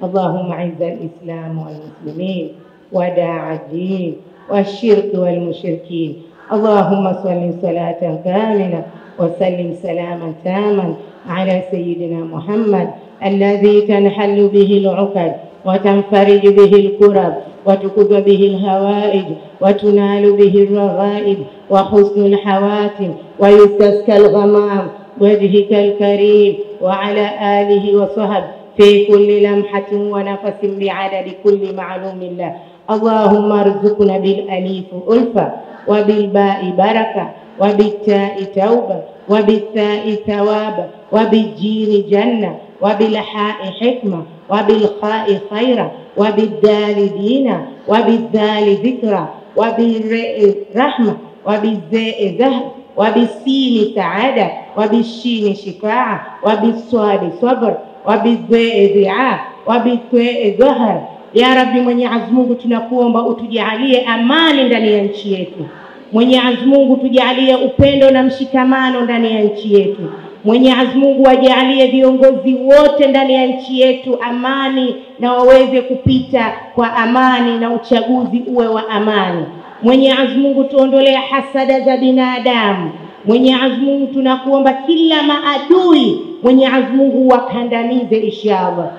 G: Allahumma izza al-islam wal muslimin wa da'a ad-din wa shirk wal mushrikin. Allahumma salli salatan kamila wa sallim salaman taman ala sayyidina Muhammad alladhi tanhallu bihi al-'uqad wa tanfariju bihi al-kurab wa tuqda bihi al-hawa'ij wa tunalu bihi al-raghaib wa husnul hawatim wa yustaska al-ghamam wajhika al-karim wa ala alihi wa sahbihi في كل لمحة ونفس بعدد كل معلوم الله. اللهم ارزقنا بالأليف ألفة وبالباء بركة وبالتاء توبة وبالثاء ثواب وبالجيم جنة وبالحاء حكمة وبالخاء خيرا وبالدال دينا وبالذال ذكرى وبالراء رحمة وبالزاء ذهب وبالسين سعادة وبالشين شفاعة وبالصاد صبر وبالذاء دعاء وبالثاء ظهر. Ya Rabbi, Mwenyezi Mungu tunakuomba utujalie amani ndani ya nchi yetu. Mwenyezi Mungu tujalie upendo na mshikamano ndani ya nchi yetu. Mwenyezi Mungu ajalie viongozi wote ndani ya nchi yetu amani na waweze kupita kwa amani na uchaguzi uwe wa amani. Mwenyezi Mungu tuondolee hasada za binadamu. Mwenyezi Mungu tunakuomba kila maadui Mwenyezi Mungu wakandamize inshallah.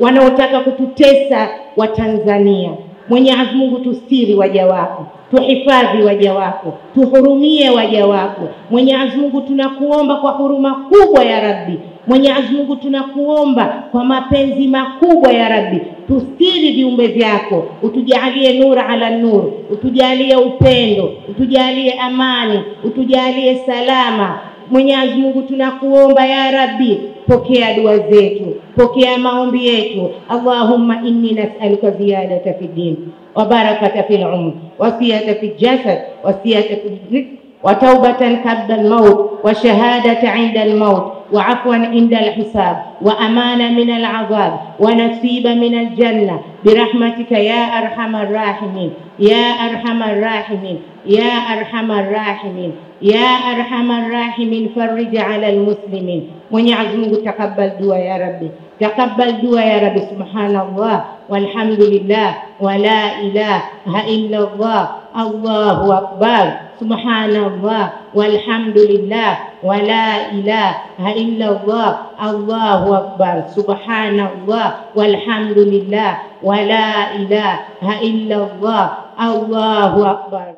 G: Wanaotaka kututesa wa Tanzania, Mwenyezi Mungu tustiri waja wako, tuhifadhi waja wako, tuhurumie waja wako. Mwenyezi Mungu tunakuomba kwa huruma kubwa ya Rabbi. Mwenyezi Mungu tunakuomba kwa mapenzi makubwa ya Rabbi, tustiri viumbe vyako, utujalie nura ala nur, utujalie upendo, utujalie amani, utujalie salama. Mwenyezi Mungu tunakuomba ya Rabbi, pokea dua zetu, pokea maombi yetu. Allahumma inni nas'aluka ziyadata fi din wa barakata fil umr wa siyata fi jasad wa siyata fi rizq wa taubatan qabla al-maut wa shahadata 'inda al-maut wa 'afwan 'inda al-hisab wa amana min al-'adhab wa nasiba min al-janna birahmatika ya arhamar rahimin ya arhamar rahimin ya arhamar rahimin ya arhamar rahimin. Farij 'ala al-muslimin. Mwenyezi Mungu takabbal dua ya Rabbi, takabbal dua ya Rabbi. Subhanallah walhamdulillah wa la ilaha illa Allah, Allahu akbar. Subhanallah walhamdulillah wa la ilaha illa Allah, Allahu akbar. Subhanallah walhamdulillah wa la ilaha illa Allah, Allahu akbar.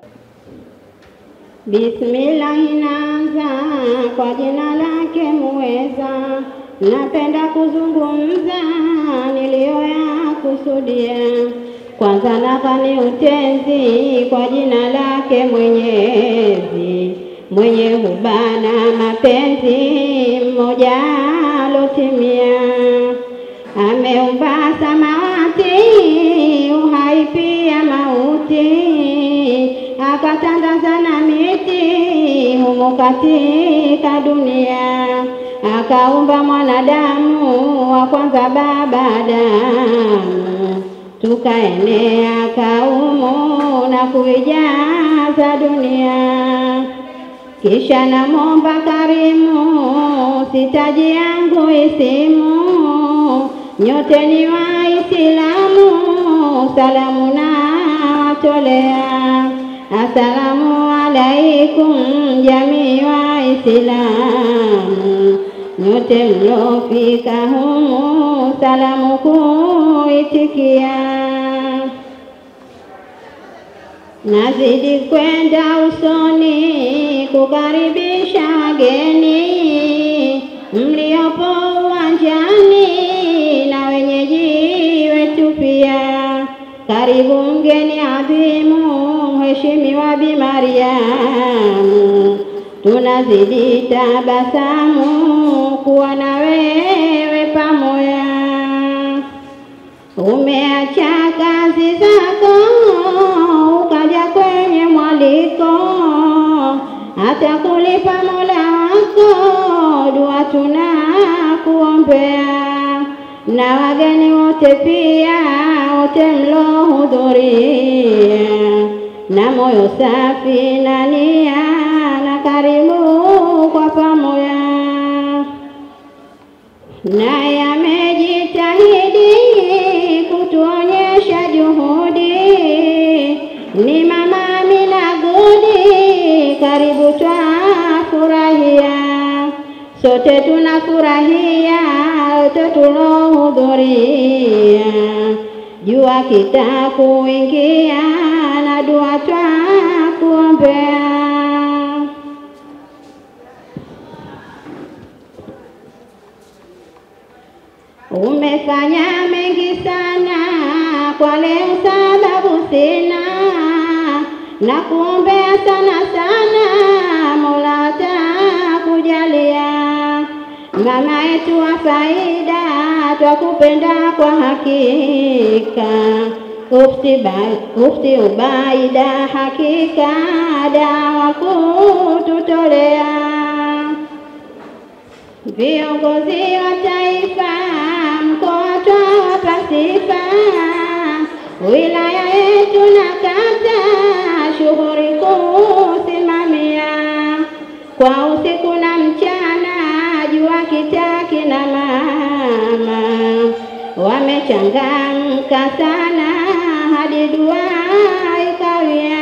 F: Bismillah, naanza kwa jina lake muweza. Napenda kuzungumza niliyoyakusudia. Kwanza nafanya utenzi kwa jina lake Mwenyezi, mwenye hubana mapenzi, mmoja alotimia. Ameumba samawati, uhai pia mauti, akatandaza na miti humu katika dunia. Akaumba mwanadamu wa kwanza baba Adamu, tukaenea kaumu na kuijaza dunia. Kisha namwomba karimu, sitaji yangu isimu, nyote ni Waislamu, salamu na watolea. Assalamu alaikum jamii Waislamu, nyote mlofika humu, salamu kuitikia. Nazidi kwenda usoni kukaribisha wageni mliopo uwanjani na wenyeji wetu pia. Karibu mgeni adhimu, Mheshimiwa Bi Mariamu, tunazidi tabasamu kuwa na wewe pamoja. Umeacha kazi zako ukaja kwenye mwaliko, hata kulipa Mola wako dua tunakuomba. kuombea, na wageni wote pia wote mlohudhuria, na moyo safi na nia na karibu kwa pamoja. Naye amejitahidi kutuonyesha juhudi, ni Mama Amina Gudi, karibu twafurahia, sote tunafurahia wote tulohudhuria, jua kitakuingia na dua twakuombea. Umefanya mengi sana kwa leo, sababu sina, na kuombea sana sana Mola atakujalia. Mama yetu wa faida, twakupenda kwa hakika, Ufti Ubaida, hakika dawa kututolea. Viongozi wa taifa mkoa twawapa sifa, wilaya yetu na kata shughuli kusimamia, kwa usiku na mchana jua kitaki na mama wamechangamka sana hadi dua ikawia.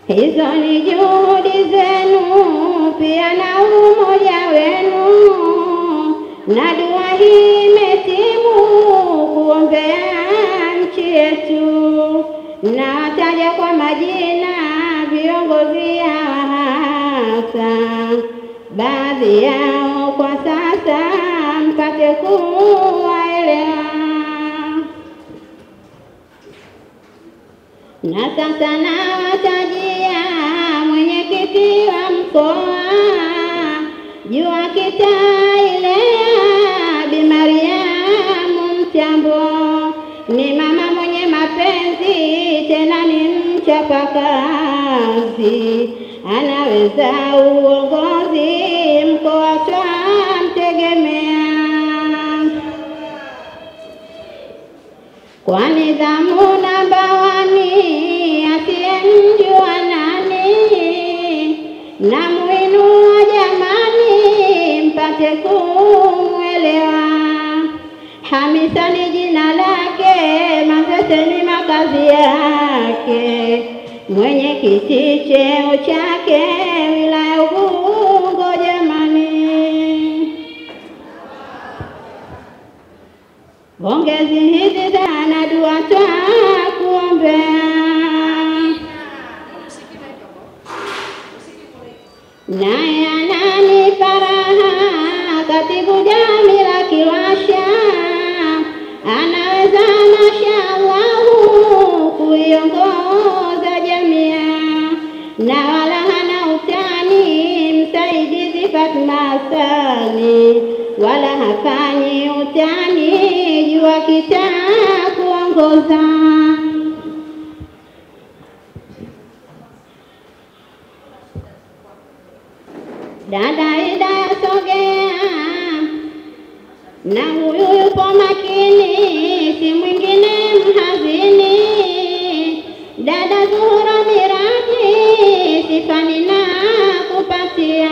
F: Hizo ni juhudi zenu pia na umoja wenu, na dua hii imetimu kuombea nchi yetu. Na wataja kwa majina viongozi hawa hasa, baadhi yao kwa sasa mpate kuwaelewa. Na sasa nawatajia mwenyekiti wa mkoa, jua kitailea, Bi Mariamu Mtambo, ni mama mwenye mapenzi tena ni mchapakazi, anaweza uongozi mkoa twamtegemea, kwa nidhamu namba wani asiyemjua nani, na muinua jamani mpate kumwelewa. Hamisa ni jina lake, Manzese ni makazi yake, mwenyekiti cheo chake wilaya Ubungo jamani. Pongezi hizi sana dua twakuombea. Naye anani faraha katibu Jamila Kiwasha, anaweza mashallahu kuiongoza jamia, na wala hana utani msaidizi Fatma Hasani, wala hafanyi utani jua kitakuongoza. Dada Ida sogea, na huyu yupo makini, si mwingine mhazini, dada Zuhura Miraji, sifani na kupatia,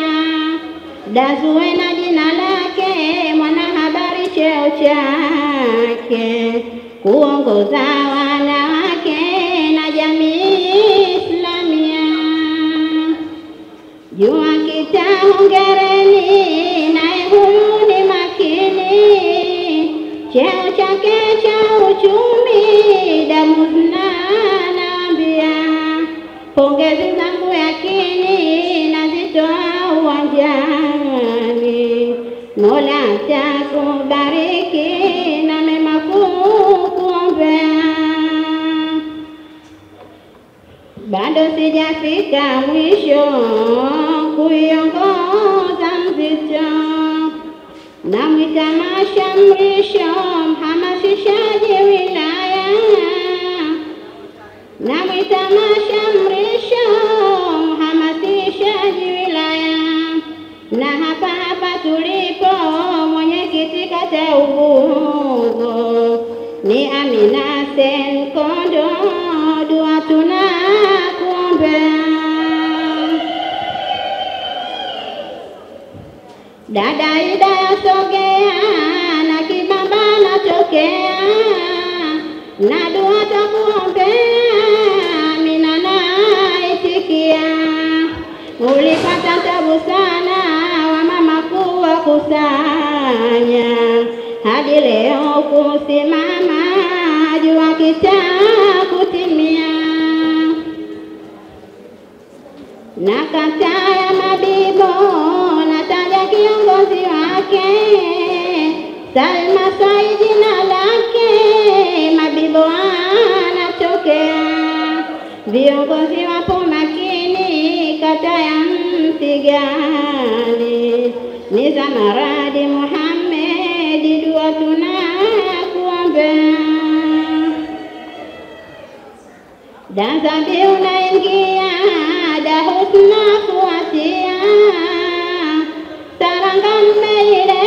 F: Dazue na jina lake, mwanahabari cheo chake, kuongoza wanawake na jamii Islamia. Jua kitahongereni, naye huyu ni makini, cheo chake cha uchumi damu zinanaambia. Pongezi zangu yakini nazitoa uwanjani, Mola atakubariki na mema kukuombea. Bado sijafika mwisho kuiongoza Mzito, namwita mashamrisho mhamasishaji wilaya, namwita mashamrisho mhamasishaji wilaya, na hapa tulipo
H: Dada Ida yasogea na kibaba natokea, na dua takuombea, Amina naitikia. Ulipata tabu sana wa mama kuwakusanya, hadi leo kusimama jua kitakutimia. Na kata ya Mabibo nataja kiongozi wake, Salma Said jina lake, Mabibo anatokea. Viongozi wapo makini, kata ya Msigani, ni Zamaradi Muhammad, dua tunakuombea. Dazabi unaingia, Dahusna kuatia, Saranga mmeilea,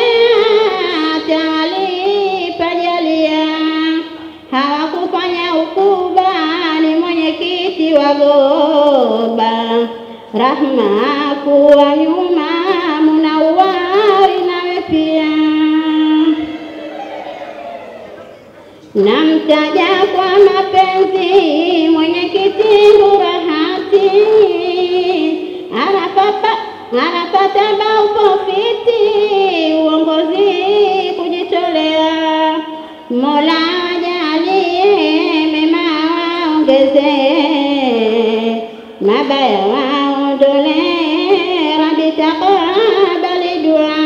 H: Tawali pajalia. Hawakufanya ukuba, ni mwenyekiti wa Goba, Rahma kuwa nyuma, Munawari nawe pia. Namtaja kwa mapenzi mwenyekiti Burahati, anapata baupofiti, uongozi kujitolea. Mola wajalie mema waongeze, mabaya waondole, Rabbi takabali dua.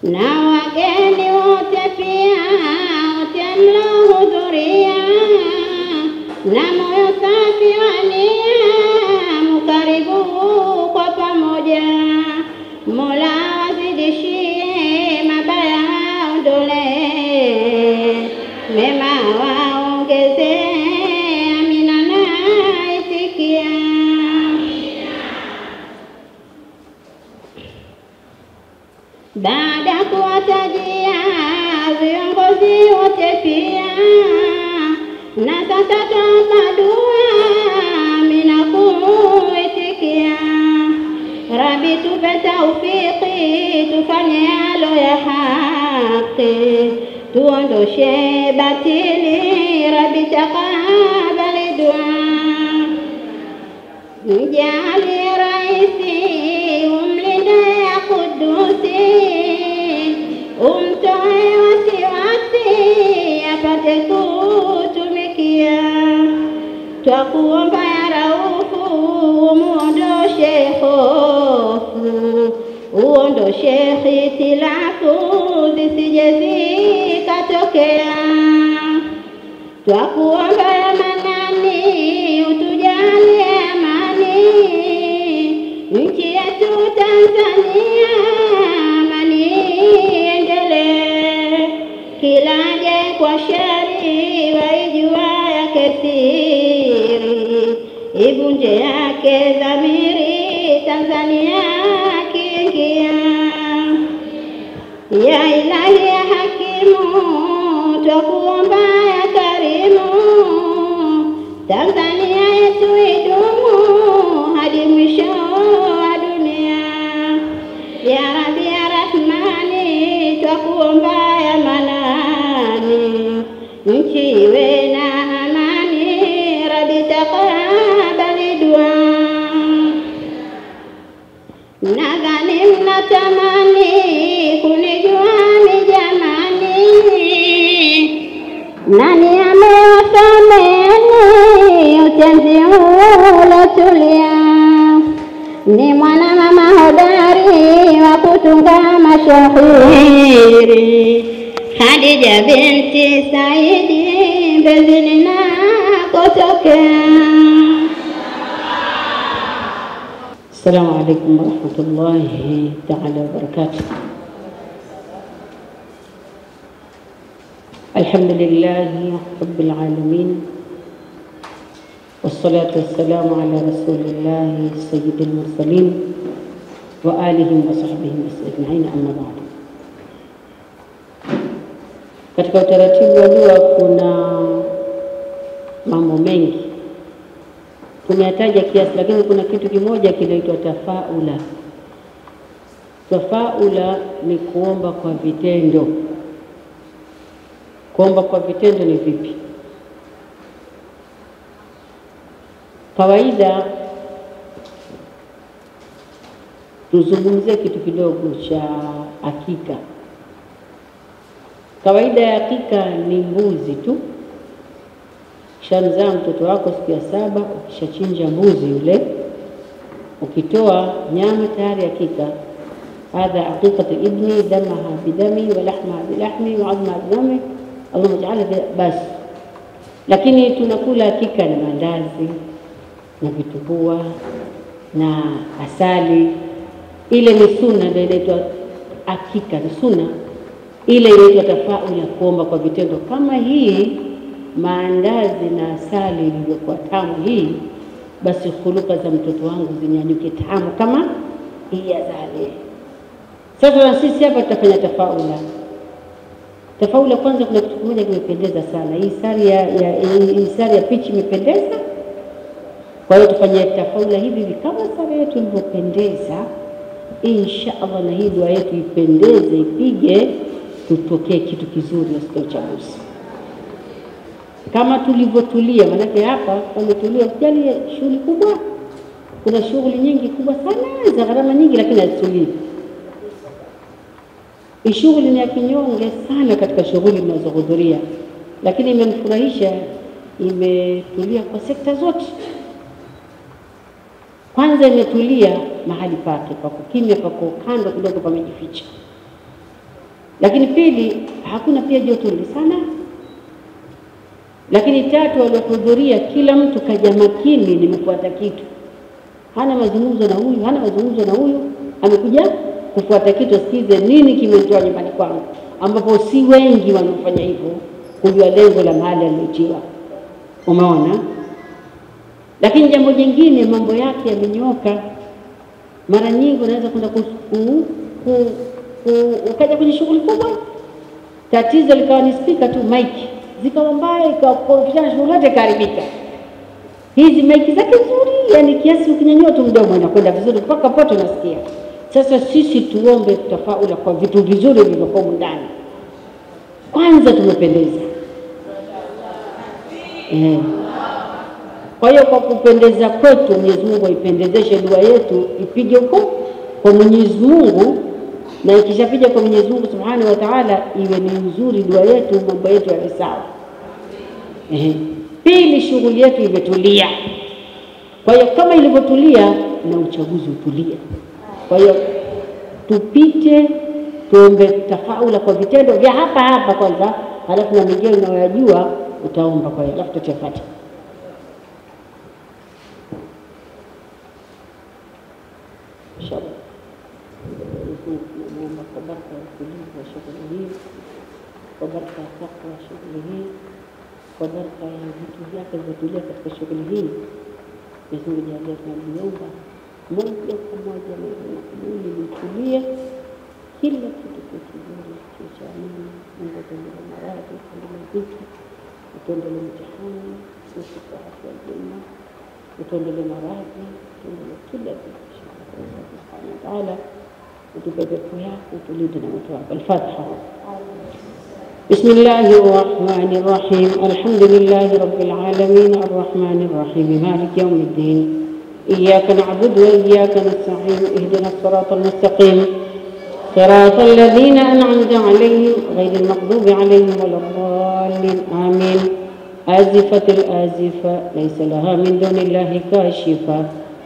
H: Na wageni wote pia, wote mlohudhuria, na moyo safi wa nia, mkaribu kwa pamoja. Mola wazidishie, mabaya waondole, mema waongeze, Amina naitikia. Baada kuwatajia viongozi wote pia, na sasa tuomba dua, Amina kuitikia. Rabbi tupe taufiki, tufanye yalo ya haki, tuondoshe batili, Rabbi takabali dua. Mjalie raisi, umlinde ya Kudusi, umtoe wasiwasi, apate kutumikia. Twakuomba ya Raufu, umuondoshe hofu, uondoshe hitilafu, zisije zikatokea. Twakuomba ya Manani, utujalie amani, nchi yetu Tanzania, amani endelee. Kila je kwa shari, waijua yake siri, ivunje yake dhamiri, Tanzania kiingia. Ya Ilahi ya Hakimu, twakuomba ya Karimu, Tanzania yetu idumu hadi mwisho wa dunia. Ya Rabbi ya Rahmani, twakuomba ya Manani, nchi iwe na amani, Rabbi takabali dua. Nadhani mnatamani kunijua ni jamani, nani amewasameni utenzi ulotulia. Ni mwana mama hodari wa kutunga mashairi, Khadija binti Saidi, Mbezi ninakotokea.
B: Assalamu alaikum warahmatullahi ta'ala wabarakatuh. Alhamdulillahi rabbil alamin, wassalatu wassalamu ala rasulillahi sayyidil mursalin wa alihi wa sahbihi ajma'in, amma ba'd. Katika utaratibu wa dua kuna mambo mengi tumeyataja kiasi, lakini kuna kitu kimoja kinaitwa tafaula. Tafaula ni kuomba kwa vitendo. Kuomba kwa vitendo ni vipi? Kawaida tuzungumzie kitu kidogo cha hakika. Kawaida ya hakika ni mbuzi tu. Ukishamzaa mtoto wako siku ya 7, ukishachinja mbuzi yule, ukitoa nyama tayari hakika. Hadha haqiqatu ibni, damaha bidami wa lahma bilahmi wa adma bidami, Allahumma ij'alha bas. Lakini tunakula hakika na mandazi na vitumbua na asali. Ile ni sunna, ndio inaitwa hakika, ni sunna. Ile inaitwa tafaula, kuomba kwa vitendo. Kama hii maandazi na asali iliyokuwa tamu hii, basi khuluka za mtoto wangu zinyanyuke tamu kama hii azali. Sasa na sisi hapa tutafanya tafaula. Tafaula kwanza, kuna kitu kimoja kimependeza sana. Hii sari ya pichi imependeza. Kwa hiyo tufanye tafaula hivi kama sari yetu ilivyopendeza. Insha Allah, na hii dua yetu ipendeze, ipige, tutokee kitu kizuri na siku ya uchaguzi. Kama tulivyotulia, manake hapa tumetulia, kujali shughuli kubwa. Kuna shughuli nyingi kubwa sana za gharama nyingi, lakini hazitulii. Shughuli ni ya kinyonge sana katika shughuli tunazohudhuria, lakini imenifurahisha, imetulia kwa sekta zote. Kwanza imetulia mahali pake, pako kimya, pako kando kidogo, pamejificha. Lakini pili, hakuna pia joto sana. Lakini tatu, waliohudhuria kila mtu kaja makini, nimefuata kitu. Hana mazungumzo na huyu, hana mazungumzo na huyu, amekuja kufuata kitu, sikize nini kimetoa nyumbani kwangu, ambapo si wengi wanafanya hivyo kujua lengo la mahali aliyotiwa. Umeona? Lakini jambo jingine, mambo yake yamenyoka. Mara nyingi unaweza kwenda ukaja kwenye shughuli kubwa, tatizo likawa ni speaker tu, mic zikawa mbaya, ikawa shughuli yote karibika. Hizi mic zake nzuri, yani kiasi ukinyanyua tu mdomo inakwenda vizuri mpaka pote unasikia. Sasa sisi tuombe tafaula kwa vitu vizuri vilivyokuwa ndani. Kwanza tumependeza. Kwa hiyo kwa kupendeza kwetu, Mwenyezi Mungu aipendezeshe dua yetu, ipige huko kwa Mwenyezi Mungu, na ikishapiga kwa Mwenyezi Mungu Subhanahu wa Ta'ala, iwe ni nzuri dua yetu, mambo yetu yawe sawa. Pili, shughuli yetu imetulia. Kwa hiyo kama ilivyotulia, na uchaguzi utulie. Kwa hiyo tupite, tuombe tafaula kwa vitendo vya hapa hapa kwanza, halafu na mengine unayojua utaomba kwa hiyo, halafu tutafuata. Inshallah. Tunaomba kwa baraka ya utulivu wa shughuli hii, kwa baraka ya takwa ya shughuli hii, kwa baraka ya vitu vyake vilivyotulia katika shughuli hii. Mwenyezi Mungu jalia tunaliomba moja kwa moja na ili nitulie, kila kitu kizuri cha amani. Mungu atuondolee maradhi, atuondolee dhiki, atuondolee mtihani, sisi kwa afya njema, atuondolee maradhi, atuondolee kila kitu. Subhanahu wa ta'ala, utupe pepo yako, utulinde na moto wako. Al-Fatiha. بسم الله الرحمن الرحيم. الحمد لله رب العالمين الرحمن الرحيم مالك يوم الدين. إياك نعبد وإياك نستعين. اهدنا الصراط المستقيم صراط الذين أنعمت عليهم غير المغضوب عليهم ولا الضالين. آمين. آزفة الآزفة ليس لها من دون الله كاشفة.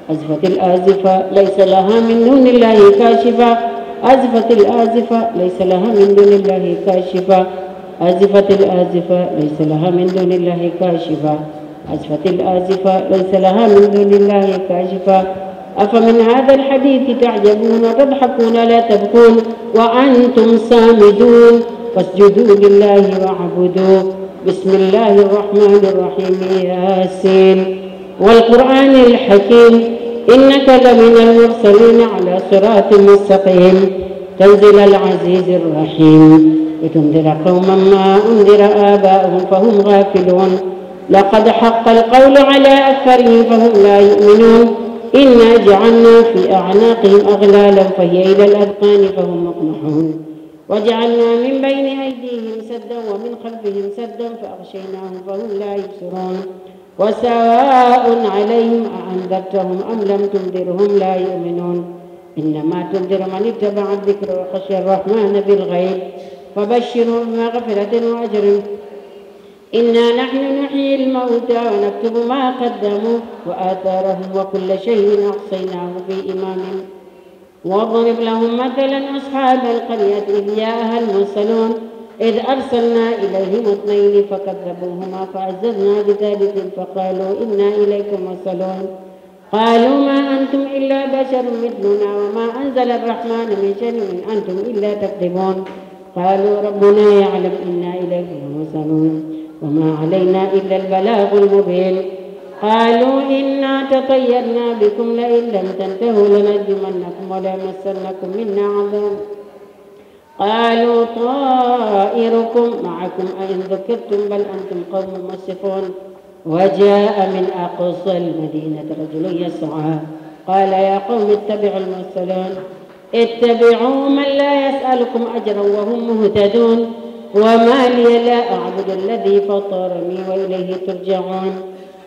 B: آزفة الآزفة ليس لها من دون الله كاشفة. آزفة الآزفة ليس لها من دون الله كاشفة. آزفة الآزفة ليس لها من دون الله كاشفة. آزفة الآزفة ليس لها من دون الله كاشفة. أفمن هذا الحديث تعجبون وتضحكون لا تبكون وأنتم سامدون فاسجدوا لله واعبدوا. بسم الله الرحمن الرحيم. ياسين والقرآن الحكيم إنك لمن المرسلين على صراط مستقيم تنزيل العزيز الرحيم لتنذر قوما ما أنذر آباؤهم فهم غافلون
F: لقد حق القول على أكثرهم فهم لا يؤمنون إنا جعلنا في أعناقهم أغلالا فهي إلى الأذقان فهم مقمحون وجعلنا من بين أيديهم سدا ومن خلفهم سدا فأغشيناهم فهم لا يبصرون وسواء عليهم أأنذرتهم أم لم تنذرهم لا يؤمنون إنما تنذر من اتبع الذكر وخشي الرحمن بالغيب فبشرهم بمغفرة وأجر إنا نحن نحيي الموتى ونكتب ما قدموا وآثارهم وكل شيء أحصيناه في إمام واضرب لهم مثلا أصحاب القرية إذ جاءها المرسلون إذ أرسلنا إليهم اثنين فكذبوهما فعززنا بثالث فقالوا إنا إليكم مرسلون قالوا ما أنتم إلا بشر مثلنا وما أنزل الرحمن من شيء إن أنتم إلا تكذبون قالوا ربنا يعلم إنا إليكم مرسلون وما علينا إلا البلاغ المبين قالوا إنا تطيرنا بكم لئن لم تنتهوا لنرجمنكم وليمسنكم منا عذاب قالوا طائركم معكم أئن ذكرتم بل أنتم قوم مسرفون وجاء من أقصى المدينة رجل يسعى قال يا قوم اتبعوا المرسلون اتبعوا من لا يسألكم أجرا وهم مهتدون وما لي لا أعبد الذي فطرني وإليه ترجعون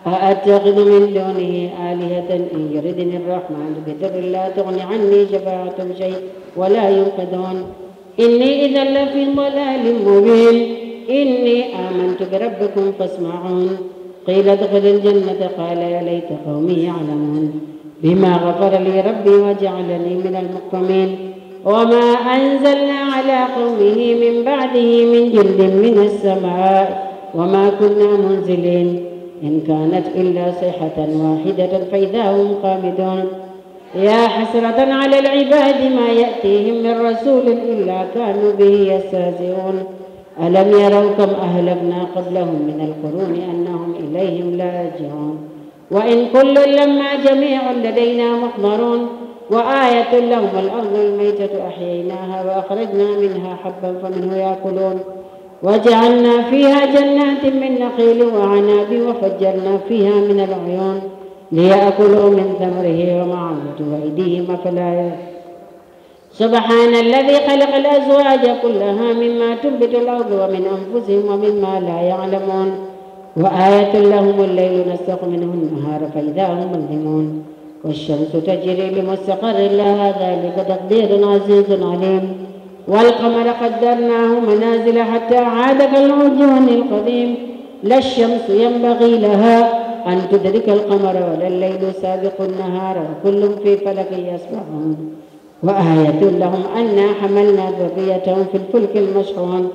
F: أأتخذ من دونه آلهة إن يردني الرحمن بضر لا تغن عني شفاعتهم شيء ولا ينقذون إني إذا لفي ضلال مبين إني آمنت بربكم فاسمعون قيل ادخل الجنة قال يا ليت قومي يعلمون بما غفر لي ربي وجعلني من المكرمين وما أنزلنا على قومه من بعده من جند من السماء وما كنا منزلين إن كانت إلا صيحة واحدة فإذا هم خامدون يا حسرة على العباد ما يأتيهم من رسول إلا كانوا به يستهزئون ألم يروا كم أهلكنا قبلهم من القرون أنهم إليهم لا يرجعون وإن كل لما جميع لدينا محضرون وآية لهم الأرض الميتة أحييناها وأخرجنا منها حبا فمنه يأكلون وجعلنا فيها جنات من نخيل وعناب وفجرنا فيها من العيون ليأكلوا من ثمره وما عملت أيديهم فلا سبحان الذي خلق الأزواج كلها مما تنبت الأرض ومن أنفسهم ومما لا يعلمون وآية لهم الليل نسلخ منه النهار فإذا هم مظلمون والشمس تجري لمستقر لها ذلك تقدير عزيز عليم والقمر قدرناه منازل حتى عاد كالعرجون القديم لا الشمس ينبغي لها أن تدرك القمر ولا الليل سابق النهار وكل في فلك يسبحون وآية لهم أنا حملنا ذريتهم في الفلك المشحون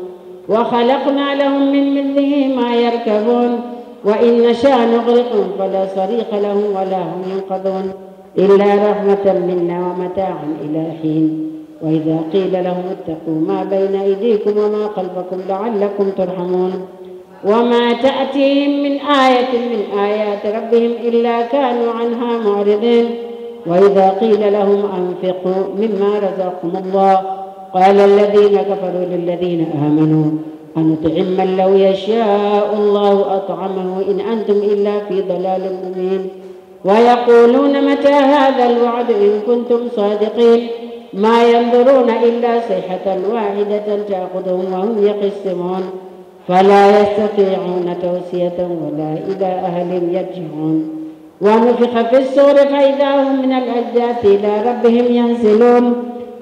F: وخلقنا لهم من مثله ما يركبون وإن نشاء نغرقهم فلا صريخ لهم ولا هم ينقذون إلا رحمة منا ومتاعا إلى حين وإذا قيل لهم اتقوا ما بين أيديكم وما خلفكم لعلكم ترحمون وما تأتيهم من آية من آيات ربهم إلا كانوا عنها معرضين وإذا قيل لهم أنفقوا مما رزقكم الله قال الذين كفروا للذين آمنوا أنطعم من لو يشاء الله أطعمه إن أنتم إلا في ضلال مبين ويقولون متى هذا الوعد إن كنتم صادقين ما ينظرون إلا صيحة واحدة تأخذهم وهم يقسمون فلا يستطيعون توصية ولا إلى أهل يرجعون ونفخ في الصور فإذا هم من الأجداث إلى ربهم ينسلون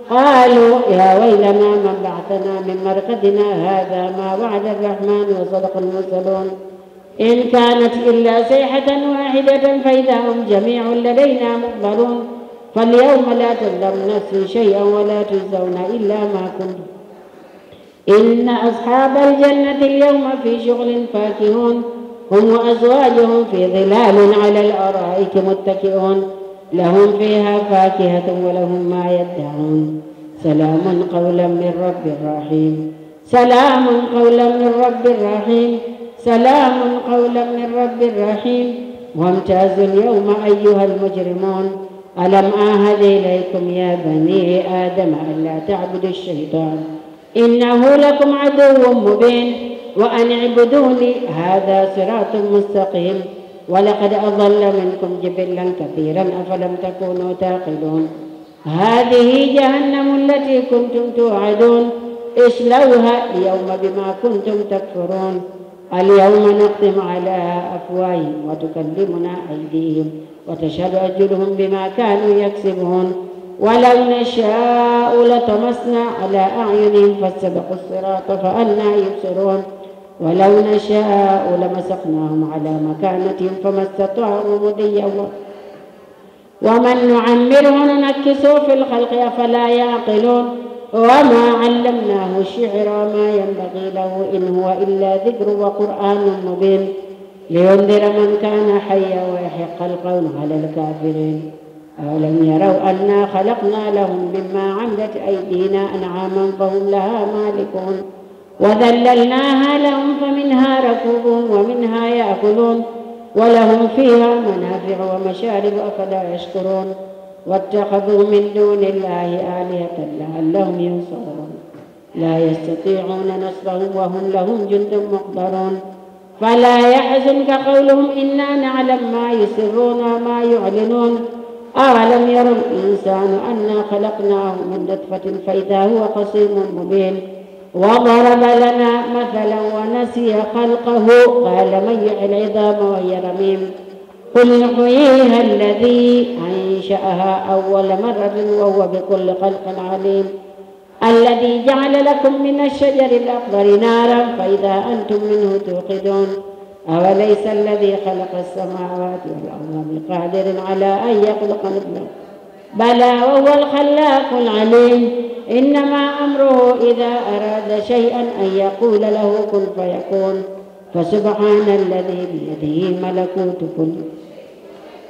F: قالوا يا ويلنا من بعثنا من مرقدنا هذا ما وعد الرحمن وصدق المرسلون إن كانت إلا صيحة واحدة فإذا هم جميع لدينا محضرون فاليوم لا تظلم نفس شيئا ولا تجزون إلا ما كنتم إن أصحاب الجنة اليوم في شغل فاكهون هم وأزواجهم في ظلال على الأرائك متكئون لهم فيها فاكهة ولهم ما يدعون سلام قولا من رب رحيم سلام قولا من رب رحيم سلام قولا من رب رحيم وامتازوا اليوم أيها المجرمون ألم أعهد إليكم يا بني آدم ألا تعبدوا الشيطان إنه لكم عدو مبين وأن اعبدوني هذا صراط مستقيم. ولقد أضل منكم جبلا كثيرا أفلم تكونوا تعقلون. هذه جهنم التي كنتم توعدون اصلوها اليوم بما كنتم تكفرون. اليوم نختم على أفواههم وتكلمنا أيديهم وتشهد أرجلهم بما كانوا يكسبون. ولو نشاء لطمسنا على أعينهم فاستبقوا الصراط فأنى يبصرون. ولو نشاء لمسخناهم على مكانتهم فما استطاعوا مضيا. ومن نعمره ننكسه في الخلق أفلا يعقلون. وما علمناه الشعر وما ينبغي له إن هو إلا ذكر وقرآن مبين لينذر من كان حيا ويحق القول على الكافرين. أولم يروا أنا خلقنا لهم مما عملت أيدينا أنعاما فهم لها مالكون وذللناها لهم فمنها ركوبهم ومنها يأكلون ولهم فيها منافع ومشارب أفلا يشكرون. واتخذوا من دون الله آلهة لعلهم ينصرون لا يستطيعون نصرهم وهم لهم جند محضرون. فلا يحزنك قولهم إنا نعلم ما يسرون وما يعلنون. أولم يرى الإنسان أنا خلقناه من نطفة فإذا هو خصيم مبين. وضرب لنا مثلا ونسي خلقه قال من يحيي العظام وهي رميم. قل يحييها الذي أنشأها أول مرة وهو بكل خلق عليم. الذي جعل لكم من الشجر الأخضر نارا فإذا أنتم منه توقدون. أوليس الذي خلق السماوات والأرض بقادر على أن يخلق مثله بلى وهو الخلاق العليم. إنما أمره إذا أراد شيئا أن يقول له كن فيكون. فسبحان الذي بيده ملكوت كل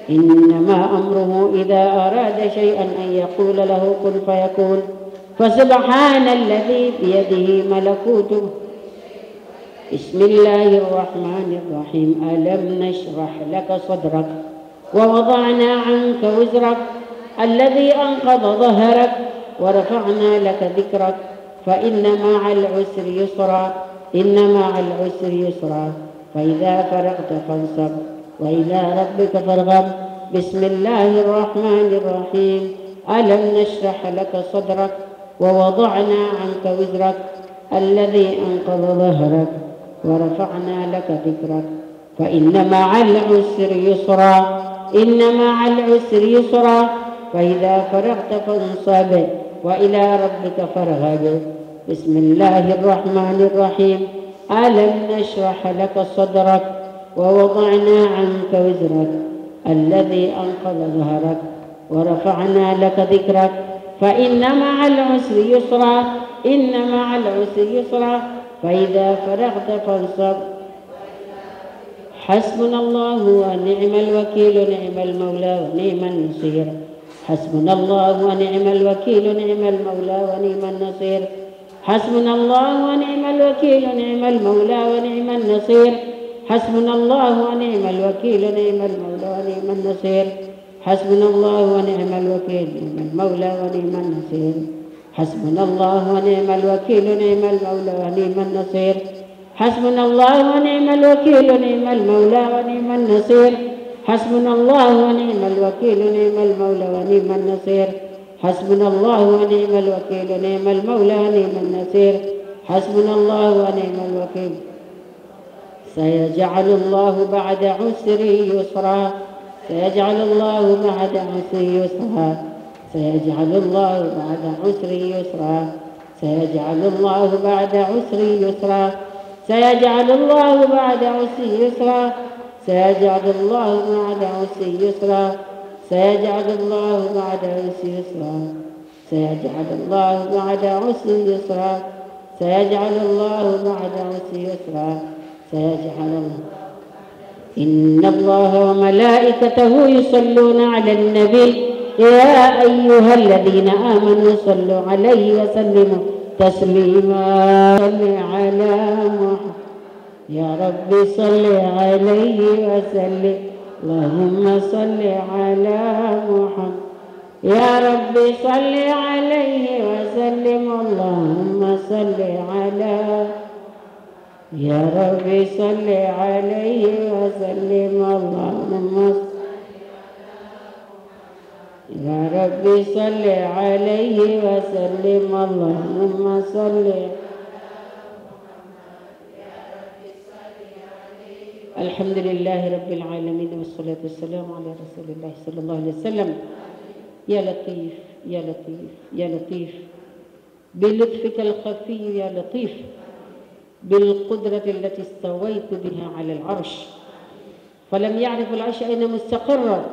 F: إنما أمره إذا أراد شيئا أن يقول له كن فيكون. فسبحان الذي بيده ملكوت. بسم الله الرحمن الرحيم. ألم نشرح لك صدرك ووضعنا عنك وزرك الذي أنقض ظهرك ورفعنا لك ذكرك فإن مع العسر يسرا إن مع العسر يسرا فإذا فرغت فانصب وإلى ربك فارغب. بسم الله الرحمن الرحيم. ألم نشرح لك صدرك ووضعنا عنك وزرك الذي أنقض ظهرك ورفعنا لك ذكرك فإن مع العسر يسرا إن مع العسر يسرا فإذا فرغت فانصب وإلى ربك فارغب. بسم الله الرحمن الرحيم. ألم نشرح لك صدرك ووضعنا عنك وزرك الذي أنقض ظهرك ورفعنا لك ذكرك فإن مع العسر يسرا إن مع العسر يسرا فإذا فرغت فانصب. حسبنا الله ونعم الوكيل نعم المولى ونعم النصير. حسبنا الله ونعم الوكيل نعم المولى ونعم النصير. حسبنا الله ونعم الوكيل نعم المولى ونعم النصير. حسبنا الله ونعم الوكيل نعم المولى ونعم النصير. حسبنا الله ونعم الوكيل نعم المولى ونعم النصير. حسبنا الله ونعم الوكيل نعم المولى ونعم النصير. حسبنا الله ونعم الوكيل نعم المولى ونعم النصير. حسبنا الله ونعم الوكيل نعم المولى ونعم النصير. حسبنا الله ونعم الوكيل نعم المولى ونعم النصير. حسبنا الله ونعم الوكيل. سيجعل الله بعد عسر يسرا سيجعل الله بعد عسر يسرا سيجعل الله بعد عسر يسرا سيجعل الله بعد عسر يسرا سيجعل الله بعد عسر يسرا سيجعل الله بعد عسر يسرا سيجعل الله بعد عسر يسرا سيجعل الله بعد عسر يسرا سيجعل الله بعد عسر يسرا سيجعل الله. إن الله وملائكته يصلون على النبي يا أيها الذين آمنوا صلوا عليه وسلموا تسليما. صل على محمد يا رب صل عليه وسلم. اللهم صل على محمد يا رب صل عليه وسلم. اللهم صل على
B: يا ربي صل عليه وسلم اللهم يا ربي صل عليه وسلم اللهم صل. الحمد لله رب العالمين والصلاة والسلام على رسول الله صلى الله عليه وسلم. يا لطيف يا لطيف يا لطيف بلطفك الخفي يا لطيف بالقدرة التي استويت بها على العرش فلم يعرف العرش أين مستقرا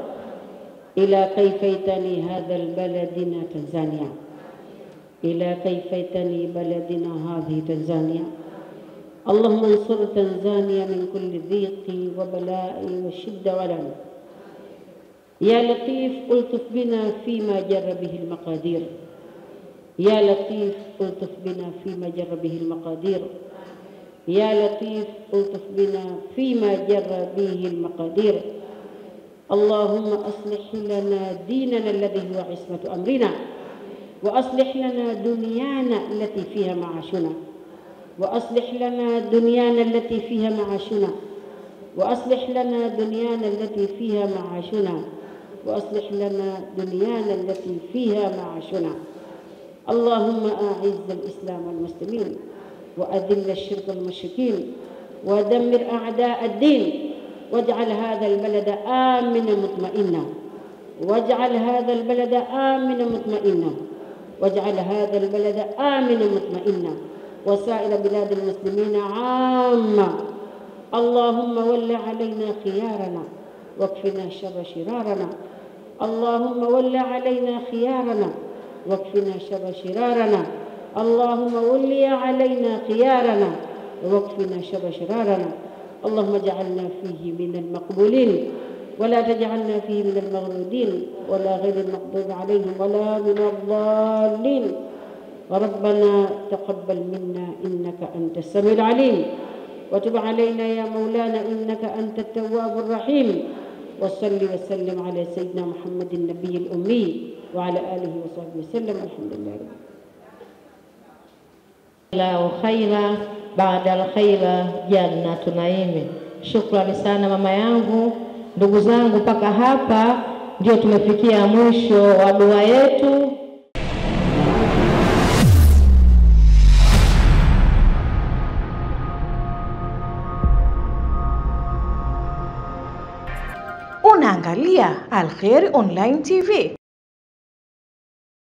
B: إلى كيفيتني هذا البلدنا تنزانيا إلى كيفيتني بلدنا هذه تنزانيا. اللهم انصر تنزانيا من كل ضيق وبلاء وشدة ولعن. يا لطيف ألطف بنا فيما جر به المقادير. يا لطيف ألطف بنا فيما جر به المقادير. يا لطيف ألطف بنا فيما جر به المقادير. اللهم أصلح لنا ديننا الذي هو عصمة أمرنا وأصلح لنا دنيانا التي فيها معاشنا وأصلح لنا دنيانا التي فيها معاشنا وأصلح لنا دنيانا التي فيها معاشنا وأصلح لنا دنيانا التي فيها معاشنا. اللهم أعز الإسلام والمسلمين وأذل الشرك والمشركين ودمر أعداء الدين واجعل هذا البلد آمنا مطمئنا واجعل هذا البلد آمنا مطمئنا واجعل هذا البلد آمنا مطمئنا وسائر بلاد المسلمين عامة. اللهم ول علينا خيارنا واكفنا شر شرارنا. اللهم ول علينا خيارنا واكفنا شر شرارنا. اللهم ول علينا خيارنا واكفنا شر شرارنا. اللهم اجعلنا فيه من المقبولين ولا تجعلنا فيه من المغرودين ولا غير المغضوب عليهم ولا من الضالين. ربنا تقبل منا إنك أنت السميع العليم وتب علينا يا مولانا إنك أنت التواب الرحيم. وصل وسلم على سيدنا محمد النبي الأمي وعلى آله وصحبه وسلم. الحمد لله رب
C: la khaira baada al-khaira jannatu naimi. Shukrani sana mama yangu. Ndugu zangu, mpaka hapa ndio tumefikia mwisho wa dua yetu.
A: Unaangalia Al Khair Online TV.